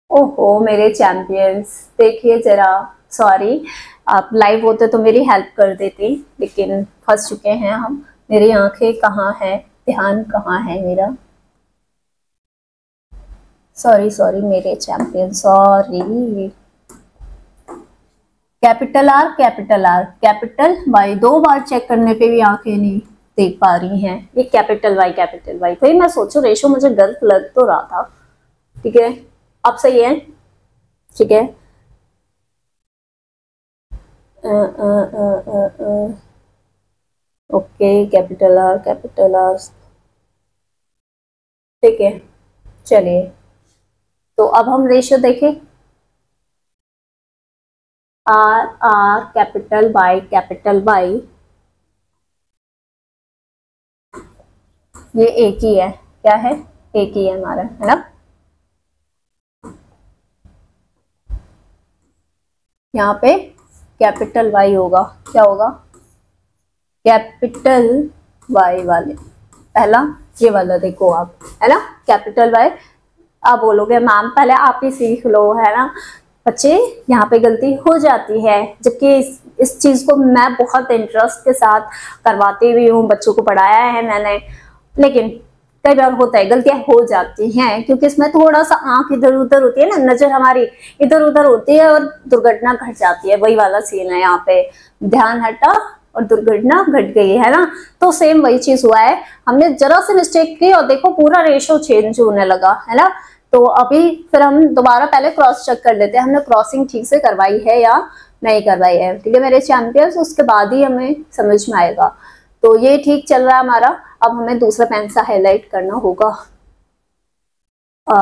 ओहो मेरे चैंपियंस, देखिए जरा, सॉरी, आप लाइव होते तो मेरी हेल्प कर देते, लेकिन फंस चुके हैं हम। मेरी आंखें कहाँ है, ध्यान कहाँ है मेरा? सॉरी सॉरी मेरे चैंपियन, सॉरी। कैपिटल वाई, दो बार चेक करने पे भी आंखें नहीं देख पा रही हैं। ये कैपिटल वाई, भाई मैं सोचू रेशो मुझे गलत लग तो रहा था। ठीक है, अब सही है, ठीक है। ओके, कैपिटल आर, ठीक है। चलिए तो अब हम रेशियो देखें। आर कैपिटल वाई, ये एक ही है, क्या है? एक ही है हमारा, है ना? यहाँ पे कैपिटल वाई होगा, क्या होगा? कैपिटल वाई वाले, पहला ये वाला देखो आप, है ना, कैपिटल वाई। आप बोलोगे मैम पहले आप ही सीख लो, है ना? बच्चे यहाँ पे गलती हो जाती है, जबकि इस चीज को मैं बहुत इंटरेस्ट के साथ करवाती भी हूँ, बच्चों को पढ़ाया है मैंने, लेकिन कई बार होता है गलतियां हो जाती हैं, क्योंकि इसमें थोड़ा सा आंख इधर उधर होती है ना, नजर हमारी इधर उधर होती है और दुर्घटना घट जाती है। वही वाला सीन है यहाँ पे, ध्यान हटा और दुर्घटना घट गई, है ना? तो सेम वही चीज हुआ है, हमने जरा सी मिस्टेक की और देखो पूरा रेशो चेंज होने लगा, है ना? तो अभी फिर हम दोबारा पहले क्रॉस चेक कर लेते हैं, हमने क्रॉसिंग ठीक से करवाई है या नहीं करवाई है, ठीक है मेरे चैंपियंस, उसके बाद ही हमें समझ में आएगा। तो ये ठीक चल रहा है हमारा। अब हमें दूसरा पेन से हाईलाइट करना होगा,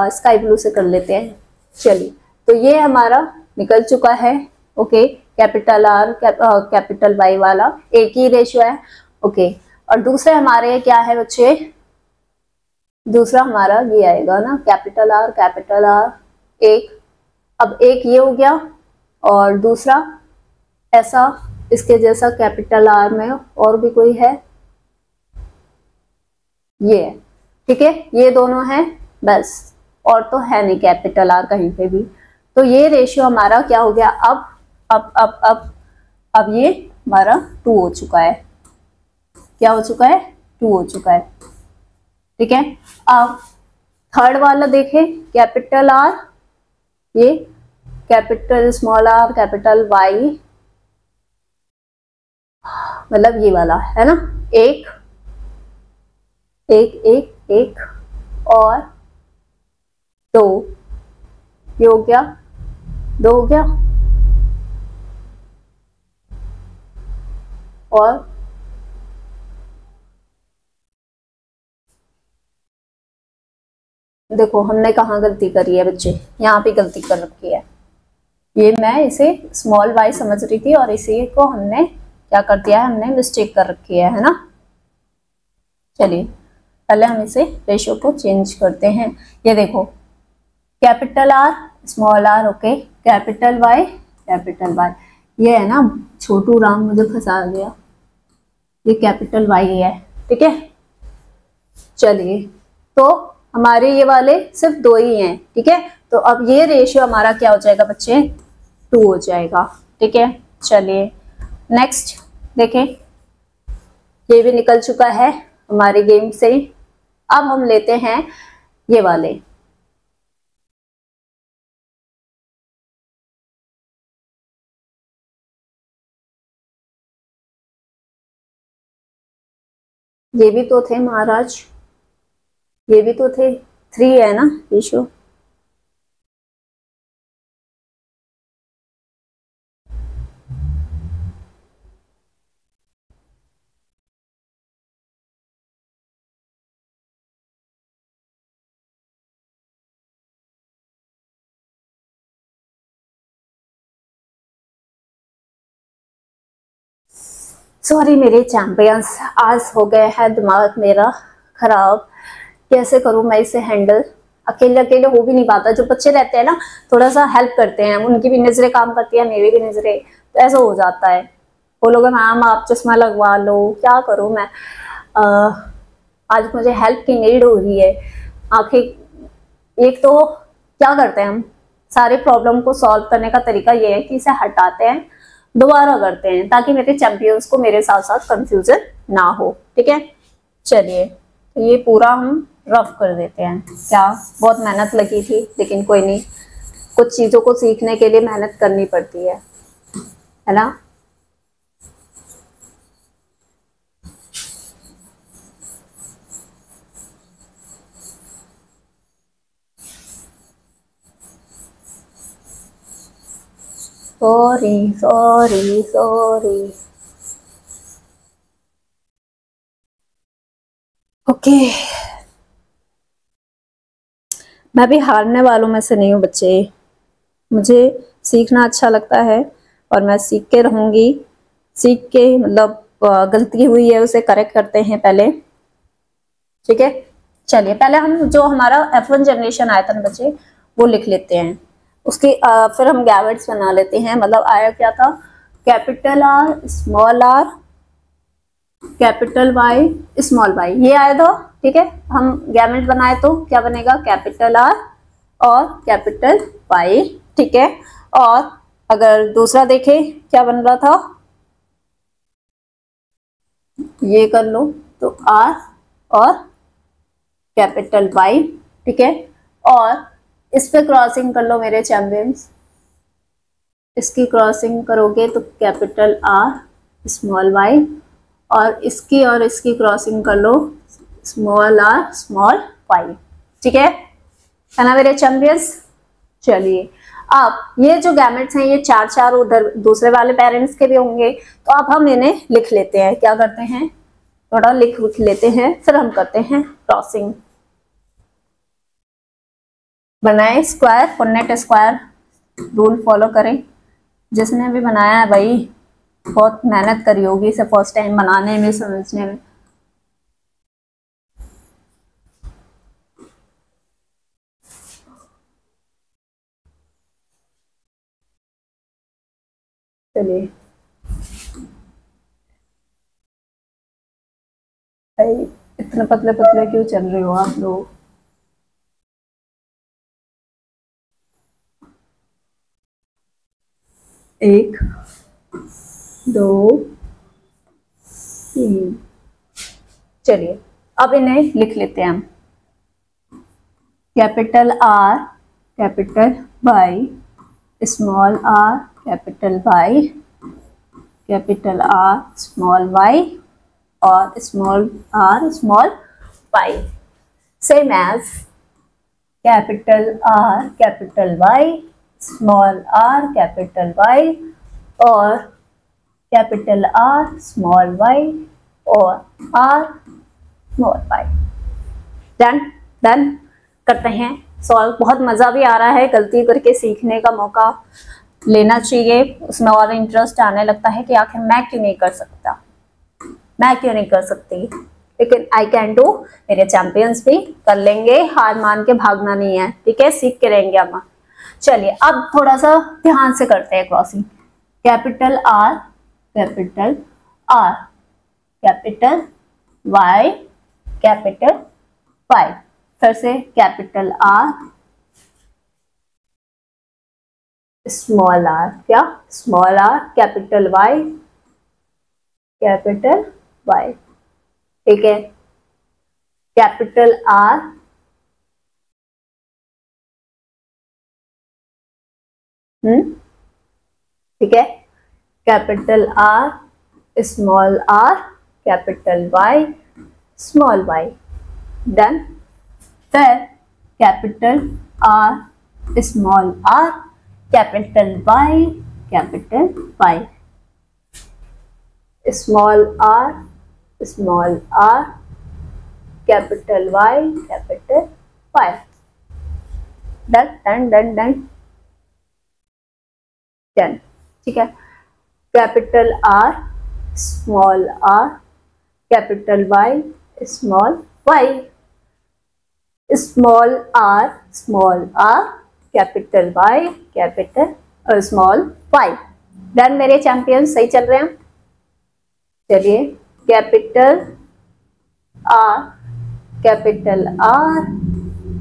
स्काई ब्लू से कर लेते हैं। चलिए तो ये हमारा निकल चुका है, okay, capital R capital Y वाला एक ही रेशियो है, ओके। और दूसरे हमारे क्या है बच्चे? दूसरा हमारा ये आएगा ना, कैपिटल आर एक, अब एक ये हो गया, और दूसरा ऐसा इसके जैसा कैपिटल आर में और भी कोई है, ये है, ठीक है, ये दोनों हैं बस, और तो है नहीं कैपिटल आर कहीं पे भी। तो ये रेशियो हमारा क्या हो गया, अब ये हमारा 2 हो चुका है। क्या हो चुका है, 2 हो चुका है। ठीक है, अब थर्ड वाला देखें, कैपिटल आर, ये capital small R capital Y, मतलब ये वाला है ना, एक एक एक एक और 2, ये हो गया 2 हो गया, और देखो हमने कहाँ गलती करी है बच्चे, यहाँ पे गलती कर रखी है। ये मैं इसे स्मॉल वाई समझ रही थी और इसी को हमने क्या कर दिया है, हमने मिस्टेक कर रखी है ना। चलिए पहले हम इसे रेशियो को चेंज करते हैं। ये देखो capital R small R, okay, capital Y, ये है ना छोटू राम मुझे फंसा गया, ये कैपिटल वाई है। ठीक है, चलिए तो हमारे ये वाले सिर्फ 2 ही हैं। ठीक है, तो अब ये रेशियो हमारा क्या हो जाएगा बच्चे, 2 हो जाएगा। ठीक है, चलिए नेक्स्ट देखें, ये भी निकल चुका है हमारे गेम से। अब हम लेते हैं ये वाले, ये भी तो थे महाराज, ये भी तो थे, 3 है ना रेशियो। सॉरी मेरे चैंपियंस, आज हो गए है दिमाग मेरा खराब, कैसे करूं मैं इसे हैंडल, अकेले अकेले हो भी नहीं पाता। जो बच्चे रहते हैं ना थोड़ा सा हेल्प करते हैं, उनकी भी नजरें काम करती है, मेरी भी नजरें, तो ऐसा हो जाता है। वो लोग मैम आप चश्मा लगवा लो, क्या करूं मैं, आज मुझे हेल्प की नीड हो रही है। आखिर एक तो क्या करते हैं हम, सारे प्रॉब्लम को सॉल्व करने का तरीका ये है कि इसे हटाते हैं, दोबारा करते हैं, ताकि मेरे चैंपियंस को मेरे साथ साथ कंफ्यूजन ना हो। ठीक है, चलिए तो ये पूरा हम रफ कर देते हैं। क्या बहुत मेहनत लगी थी, लेकिन कोई नहीं, कुछ चीजों को सीखने के लिए मेहनत करनी पड़ती है ना। सॉरी सॉरी सॉरी, ओके, मैं भी हारने वालों में से नहीं हूँ बच्चे, मुझे सीखना अच्छा लगता है और मैं सीख के रहूंगी। सीख के मतलब गलती हुई है उसे करेक्ट करते हैं पहले। ठीक है, चलिए पहले हम जो हमारा F1 जनरेशन आया था ना बच्चे, वो लिख लेते हैं। उसकी फिर हम गैमेट्स बना लेते हैं। मतलब आया क्या था, capital R small R capital Y small Y, ये आया था। ठीक है, हम गैमेट बनाए तो क्या बनेगा, कैपिटल आर और कैपिटल वाई। ठीक है, और अगर दूसरा देखें क्या बन रहा था, ये कर लो तो आर और कैपिटल वाई। ठीक है, और इस पे क्रॉसिंग कर लो मेरे चैंपियंस, इसकी क्रॉसिंग करोगे तो कैपिटल आर स्मॉल वाई, और इसकी क्रॉसिंग कर लो स्मॉल आर स्मॉल वाई। ठीक है ना मेरे चैंपियंस। चलिए अब ये जो गैमेट्स हैं ये 4 उधर दूसरे वाले पेरेंट्स के भी होंगे, तो अब हम इन्हें लिख लेते हैं। क्या करते हैं, थोड़ा लिख लेते हैं, फिर हम करते हैं क्रॉसिंग। बनाए स्क्वायर, पुन्नेट स्क्वायर रूल फॉलो करें। जिसने भी बनाया है भाई बहुत मेहनत करी होगी इसे फर्स्ट टाइम बनाने में, समझने में। चलिए भाई इतने पतले पतले क्यों चल रहे हो आप लोग? एक, दो, तीन। चलिए अब इन्हें लिख लेते हैं हम। Capital R, capital Y, small R, capital Y, capital R, small Y और small R, small Y. Same as capital R, capital Y, small R, capital Y और कैपिटल आर, स्मॉल वाई और R, small Y. Done done. करते हैं solve. बहुत मजा भी आ रहा है, गलती करके सीखने का मौका लेना चाहिए, उसमें और इंटरेस्ट आने लगता है कि आखिर मैं क्यों नहीं कर सकता, मैं क्यों नहीं कर सकती। लेकिन आई कैन डू, मेरे चैंपियंस भी कर लेंगे, हार मान के भागना नहीं है, ठीक है, सीख के रहेंगे हम। चलिए अब थोड़ा सा ध्यान से करते हैं crossing. Capital R, capital R, capital Y, capital Y, फिर से कैपिटल आर, स्मॉल आर, क्या small R, capital Y, capital Y, ठीक है, कैपिटल आर, ठीक है, capital R, small R, capital Y, small Y. Done. फिर capital R, small R, capital Y, capital Y, small R, small R, capital Y, capital Y. Done done done done done, ठीक है। Capital R, small R, capital Y, small Y, small R, capital Y, capital small Y. Done मेरे champion, सही चल रहे हैं। चलिए capital R, capital R,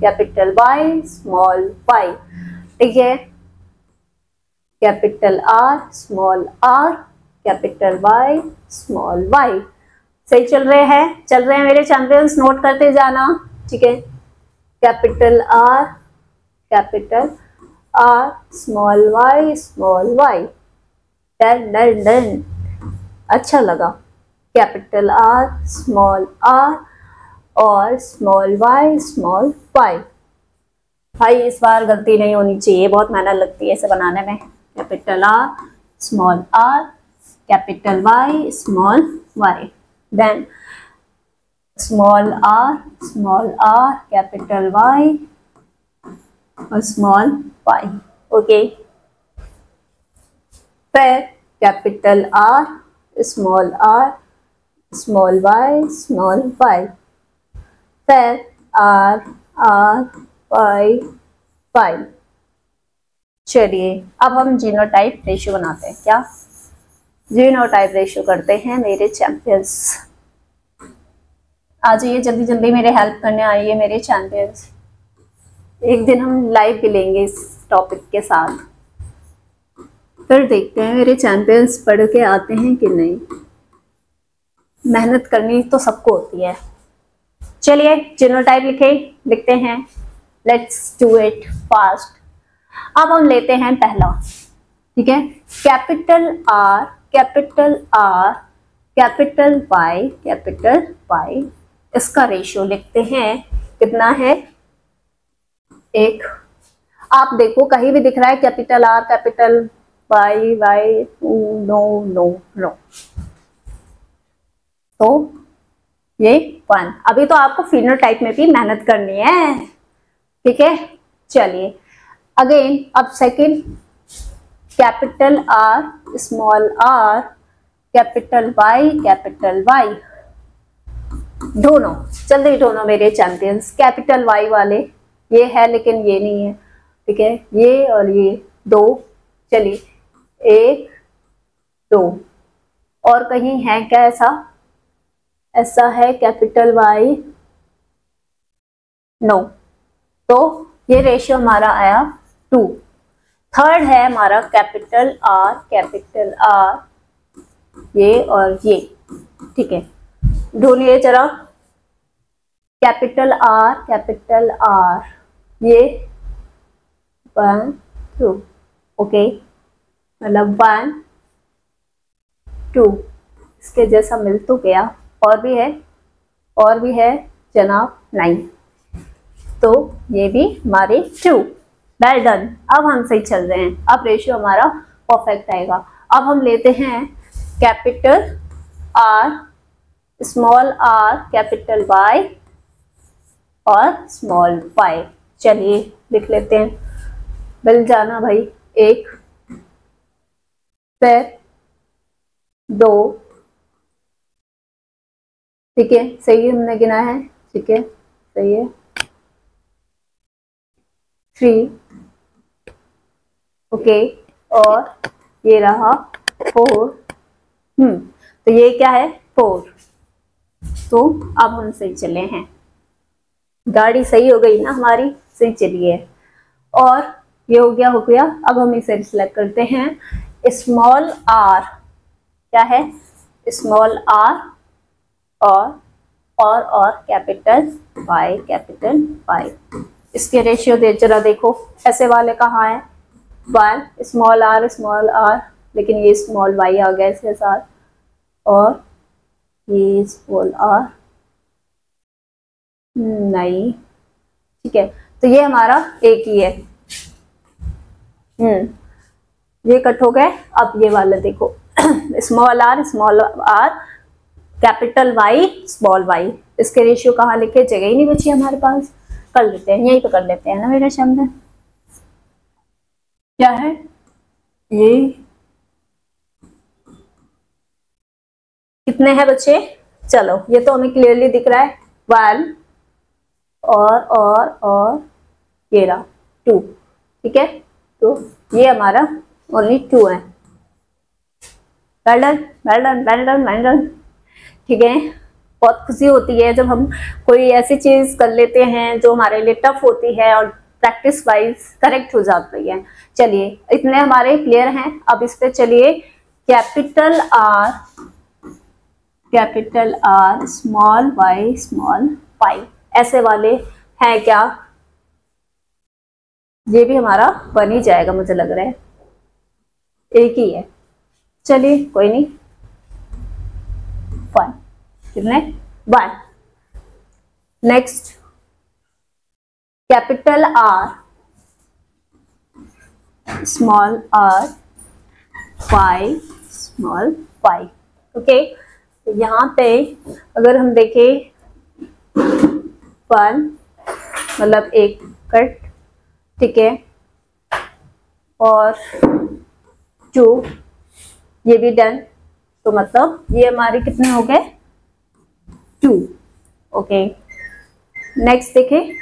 capital Y, small Y, ठीक है, capital R, small R, capital Y, small Y. सही चल रहे हैं मेरे चैंपियंस, नोट करते जाना, ठीक है। Capital R, small Y, small Y. Done done done, अच्छा लगा। कैपिटल आर, स्मॉल आर और स्मॉल वाई, स्मॉल वाई। भाई इस बार गलती नहीं होनी चाहिए, बहुत मेहनत लगती है इसे बनाने में। Capital R, small R, capital Y, small Y, then small R, capital Y और स्मॉल वाई, ओके। फिर capital R, small Y, small Y, फिर आर वाई वाई। चलिए अब हम जीनोटाइप रेशियो बनाते हैं। क्या जीनोटाइप रेशियो करते हैं मेरे चैंपियंस। आ जाइए जल्दी जल्दी मेरे हेल्प करने आइए मेरे चैंपियंस। एक दिन हम लाइव भी लेंगे इस टॉपिक के साथ, फिर देखते हैं मेरे चैंपियंस पढ़ के आते हैं कि नहीं। मेहनत करनी तो सबको होती है। चलिए जीनोटाइप लिखते हैं, लेट्स डू इट फास्ट। अब हम लेते हैं पहला, ठीक है, कैपिटल आर, कैपिटल वाई, इसका रेशियो लिखते हैं। कितना है? एक। आप देखो कहीं भी दिख रहा है capital R, capital Y, no no no, तो ये 1। अभी तो आपको फिनोटाइप में भी मेहनत करनी है, ठीक है। चलिए अगेन, अब second, capital R, small R, capital Y, दोनों जल्दी ढूंढो मेरे चैंपियंस। कैपिटल वाई वाले ये है लेकिन ये नहीं है, ठीक है, ये और ये 2। चलिए 1 2, और कहीं है क्या ऐसा? ऐसा है कैपिटल वाई, नो, तो ये रेशियो हमारा आया 2। थर्ड है हमारा कैपिटल आर, ये और ये, ठीक है, ढूंढिए जरा कैपिटल आर, ये 1 2, ओके, मतलब 1 2, इसके जैसा मिल तो गया, और भी है जनाब 9, तो ये भी हमारे 2। वेल डन, अब हम सही चल रहे हैं, अब रेशियो हमारा परफेक्ट आएगा। अब हम लेते हैं capital R, small R, capital Y और स्मॉल वाई। चलिए लिख लेते हैं, मिल जाना भाई, 1, फिर 2, ठीक है, सही हमने गिना है, ठीक है, सही है, 3, ओके, और ये रहा 4, तो ये क्या है 4, तो अब हम सही चले हैं, गाड़ी सही हो गई ना हमारी, सही चली है, और ये हो गया। अब हम इसे सिलेक्ट करते हैं, स्मॉल आर, क्या है स्मॉल आर, और कैपिटल वाई, इसके रेशियो दे जरा देखो, ऐसे वाले कहाँ है 1, स्मॉल आर, लेकिन ये स्मॉल वाई आ गया इसके साथ, और ये स्मॉल आर नहीं, ठीक है, तो ये हमारा एक ही है, ये कट हो गए। अब ये वाला देखो small R, capital Y, small Y, इसके रेशियो कहाँ लिखे, जगह ही नहीं बची हमारे पास, कर लेते हैं, यही तो कर लेते हैं ना मेरे सामने, क्या है ये, कितने हैं बच्चे, चलो ये तो हमें क्लियरली दिख रहा है 1, और ये रहा 2, ठीक है, तो ये हमारा ओनली 2 है। वेल डन, ठीक है, बहुत खुशी होती है जब हम कोई ऐसी चीज कर लेते हैं जो हमारे लिए टफ होती है और प्रैक्टिस वाइज करेक्ट हो जाती है। चलिए इतने हमारे क्लियर हैं, अब इस पे चलिए कैपिटल आर, स्मॉल वाई, ऐसे वाले हैं क्या, ये भी हमारा बन ही जाएगा, मुझे लग रहा है एक ही है, चलिए कोई नहीं, 1, कितने 1। Next capital R, small R, small Y, okay, तो यहाँ पे अगर हम देखें 1 मतलब एक कट, ठीक है, और 2 ये भी डन, तो मतलब ये हमारे कितने हो गए 2, ओके। नेक्स्ट देखें,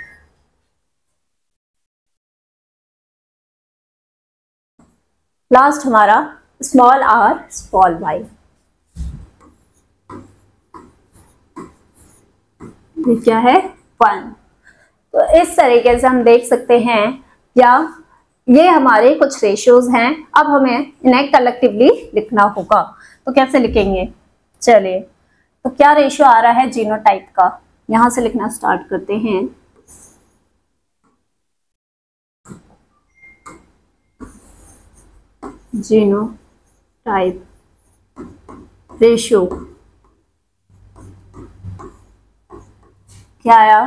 लास्ट हमारा स्मॉल आर, स्मॉल वाई, ये क्या है 1। तो इस तरीके से हम देख सकते हैं, या ये हमारे कुछ रेशियोज हैं, अब हमें इन्हें कलेक्टिवली लिखना होगा, तो कैसे लिखेंगे, चलिए, तो क्या रेशियो आ रहा है जीनोटाइप का, यहां से लिखना स्टार्ट करते हैं, जीनोटाइप रेशियो क्या आया,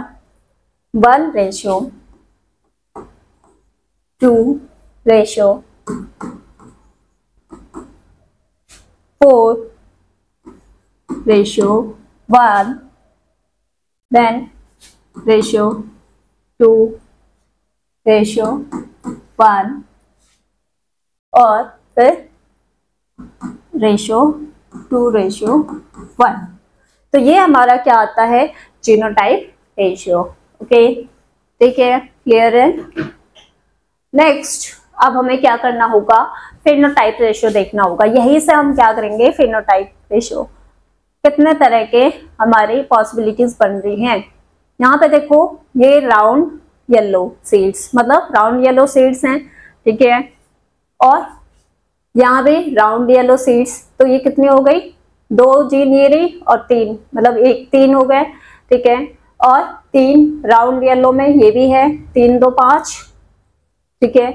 1:2, 4:1, then 2:1, और फिर 2:1, तो ये हमारा क्या आता है जीनोटाइप रेशियो, ओके, ठीक है, क्लियर है। नेक्स्ट अब हमें क्या करना होगा, फेनोटाइप रेशियो देखना होगा, यही से हम क्या करेंगे फेनोटाइप रेशियो, कितने तरह के हमारी पॉसिबिलिटीज बन रही हैं। यहाँ पे देखो ये राउंड येलो सीड्स, मतलब राउंड येलो सीड्स हैं, ठीक है। और यहाँ भी राउंड येलो सीड्स, तो ये कितनी हो गई, 2 जीन ये रही और 3, मतलब 3 हो गए, ठीक है। और 3 राउंड येलो में ये भी है, 3 2 5, ठीक है,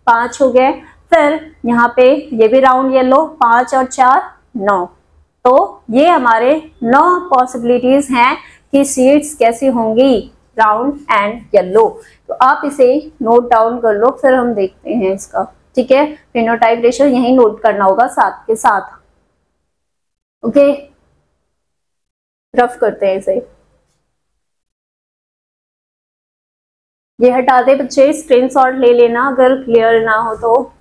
5 हो गए। फिर यहाँ पे ये भी राउंड येलो, 5 और 4 9। तो ये हमारे 9 पॉसिबिलिटीज हैं कि सीड्स कैसी होंगी, राउंड एंड येलो। तो आप इसे नोट डाउन कर लो, फिर हम देखते हैं इसका, ठीक है। फिनोटाइप रेशियो यही नोट करना होगा साथ के साथ, ओके। रफ करते हैं इसे, ये हटा दे बच्चे, स्क्रीनशॉट ले लेना अगर क्लियर ना हो तो,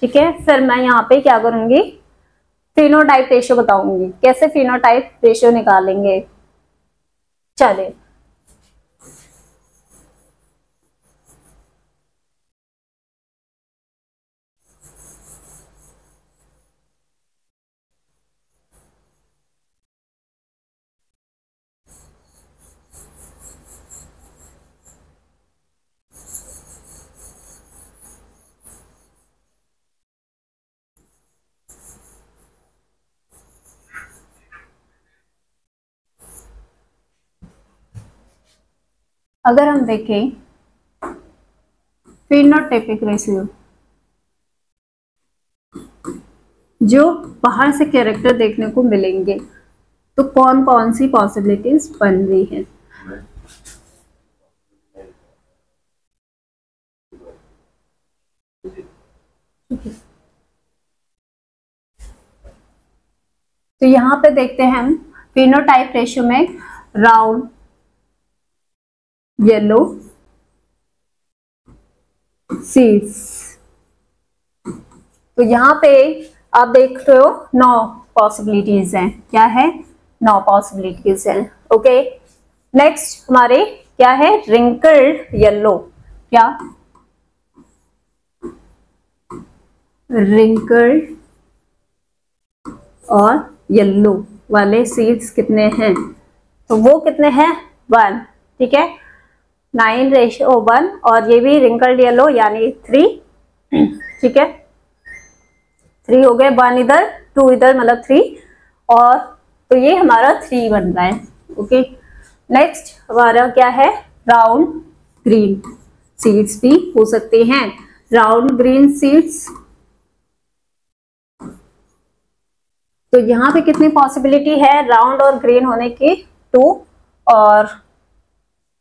ठीक है। फिर मैं यहाँ पे क्या करूंगी, फिनोटाइप रेशियो बताऊंगी, कैसे फिनोटाइप रेशियो निकालेंगे। चलिए अगर हम देखें फिनोटाइपिक रेशियो, जो बाहर से कैरेक्टर देखने को मिलेंगे, तो कौन कौन सी पॉसिबिलिटीज बन रही है। तो यहाँ पे देखते हैं हम फिनोटाइप रेशियो में राउंड येलो सीड्स। तो यहाँ पे आप देख रहे हो 9 पॉसिबिलिटीज हैं, क्या है, 9 पॉसिबिलिटीज हैं, ओके। नेक्स्ट हमारे क्या है, रिंकल्ड येलो, क्या, रिंकल्ड और येलो वाले सीड्स कितने हैं, तो वो कितने हैं, 1, ठीक है, 9:1। और ये भी रिंकल्ड येलो यानी 3, ठीक है, 3 हो गए, 1 इधर 2 इधर, मतलब 3, और तो ये हमारा 3 बन रहा है, ओके। नेक्स्ट हमारा क्या है, राउंड ग्रीन सीड्स भी हो सकते हैं, राउंड ग्रीन सीड्स। तो यहाँ पे कितनी पॉसिबिलिटी है राउंड और ग्रीन होने की, 2, और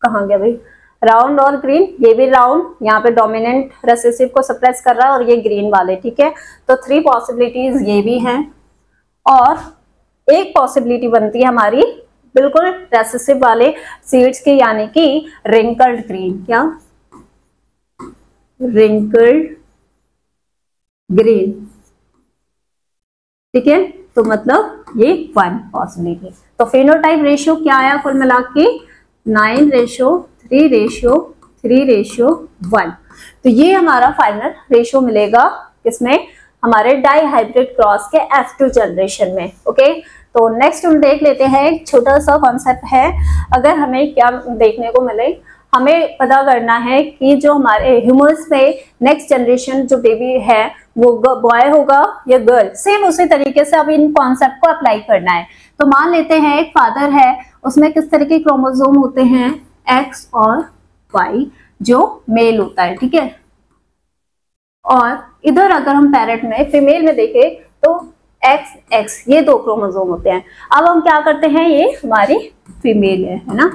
कहाँ गया भाई, राउंड और ग्रीन, ये भी राउंड, यहाँ पे डोमिनेंट रेसेसिव को सप्रेस कर रहा है, और ये ग्रीन वाले, ठीक है। तो 3 पॉसिबिलिटीज ये भी हैं, और एक पॉसिबिलिटी बनती है हमारी बिल्कुल रेसेसिव वाले सीड्स की, यानी कि रिंकल्ड ग्रीन, क्या, रिंकल्ड ग्रीन, ठीक है। तो मतलब ये 1 पॉसिबिलिटी। तो फिनोटाइप रेशियो क्या आया कुल मिला के, 9:3:3:1। तो ये हमारा फाइनल रेशियो मिलेगा किसमें, हमारे डाई हाइब्रिड क्रॉस के F2 जनरेशन में, ओके। तो नेक्स्ट हम देख लेते हैं, एक छोटा सा कॉन्सेप्ट है। अगर हमें क्या देखने को मिले, हमें पता करना है कि जो हमारे ह्यूमर्स में नेक्स्ट जनरेशन जो बेबी है वो बॉय होगा या गर्ल, सेम उसी तरीके से अब इन कॉन्सेप्ट को अप्लाई करना है। तो मान लेते हैं एक फादर है, उसमें किस तरह के क्रोमोसोम होते हैं, X और Y, जो मेल होता है, ठीक है। और इधर अगर हम पैरेंट में फीमेल में देखें तो XX, ये 2 क्रोमोसोम होते हैं। अब हम क्या करते हैं, ये हमारी फीमेल है ना,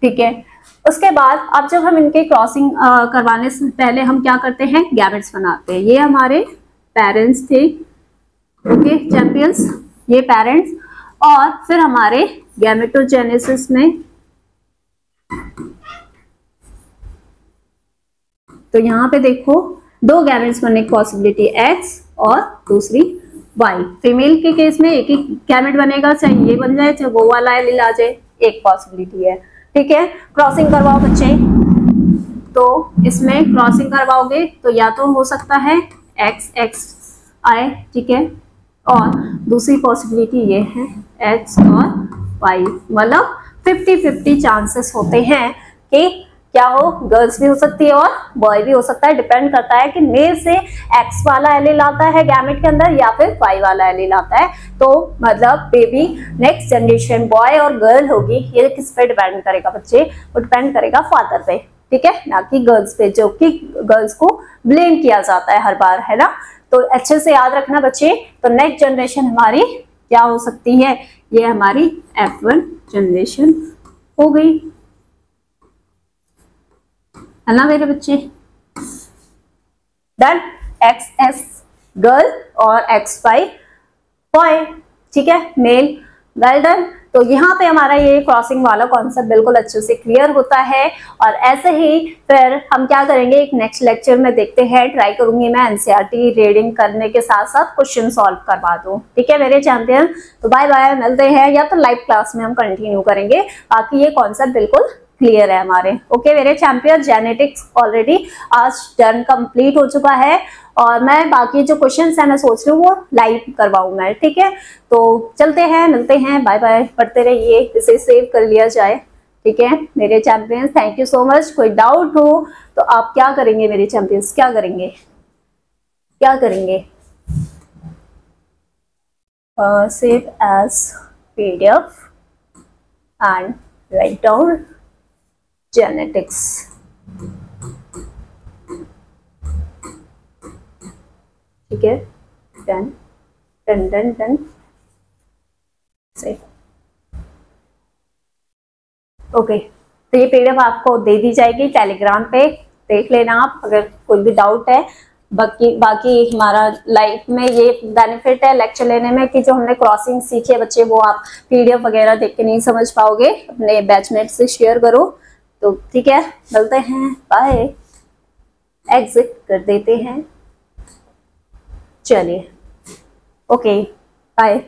ठीक है। उसके बाद अब जब हम इनके क्रॉसिंग करवाने से पहले हम क्या करते हैं, गैमेट्स बनाते हैं। ये हमारे पेरेंट्स थे, ओके, चैंपियंस, ये पेरेंट्स, और फिर हमारे गैमेटोजेनेसिस में, तो यहाँ पे देखो 2 गैमेट्स बनने की पॉसिबिलिटी, X और दूसरी Y। फीमेल के केस में एक ही गैमेट बनेगा, चाहे ये बन जाए चाहे वो वाला एलील आ जाए, एक पॉसिबिलिटी है, ठीक है। क्रॉसिंग करवाओ बच्चे, तो इसमें क्रॉसिंग करवाओगे तो या तो हो सकता है XX आए, ठीक है, और दूसरी पॉसिबिलिटी ये है x और y, मतलब 50-50 चांसेस होते हैं कि क्या हो, गर्ल्स भी हो सकती है और बॉय भी हो सकता है। डिपेंड करता है कि मेल से एक्स वाला एलील आता है गैमेट के अंदर या फिर वाई वाला एलील आता है। तो मतलब बेबी नेक्स्ट जनरेशन बॉय और गर्ल होगी, ये किस पे डिपेंड करेगा बच्चे, वो डिपेंड करेगा फादर पे, ठीक है, ना कि गर्ल्स पे, जो कि गर्ल्स को ब्लेम किया जाता है हर बार, है ना। तो अच्छे से याद रखना बच्चे। तो नेक्स्ट जनरेशन हमारी क्या हो सकती है, ये हमारी F1 जनरेशन हो गई, है ना मेरे बच्चे। देन XS गर्ल और XY बॉय, ठीक है, मेल। Well done. तो यहाँ पे हमारा ये क्रॉसिंग वाला कॉन्सेप्ट बिल्कुल अच्छे से क्लियर होता है। और ऐसे ही फिर हम क्या करेंगे, एक नेक्स्ट लेक्चर में देखते हैं, ट्राई करूंगी मैं एनसीईआरटी रीडिंग करने के साथ साथ क्वेश्चन सॉल्व करवा दूं, ठीक है मेरे चैंपियन। तो बाय बाय, मिलते हैं, या तो लाइव क्लास में हम कंटिन्यू करेंगे, बाकी ये कॉन्सेप्ट बिल्कुल क्लियर है हमारे। ओके मेरे चैंपियन, जेनेटिक्स ऑलरेडी आज डन कंप्लीट हो चुका है और मैं बाकी जो क्वेश्चंस हैं मैं सोच रही हूँ वो लाइव करवाऊँ मैं, ठीक है। तो चलते हैं, मिलते हैं, बाय बाय, पढ़ते रहिए, इसे सेव कर लिया जाए, ठीक है मेरे champions. Thank you so much. कोई डाउट हो तो आप क्या करेंगे मेरे चैंपियंस, क्या करेंगे, क्या करेंगे, save as PDF and write down genetics, ठीक है, done done done done save. Okay, तो ये PDF आपको दे दी जाएगी टेलीग्राम पे, देख लेना आप अगर कोई भी डाउट है। बाकी हमारा लाइफ में ये बेनिफिट है लेक्चर लेने में कि जो हमने क्रॉसिंग सीखी है बच्चे, वो आप PDF वगैरह देख के नहीं समझ पाओगे, अपने बैचमेट से शेयर करो। तो ठीक है, मिलते हैं, बाय, एग्जिट कर देते हैं, चलिए, ओके बाय।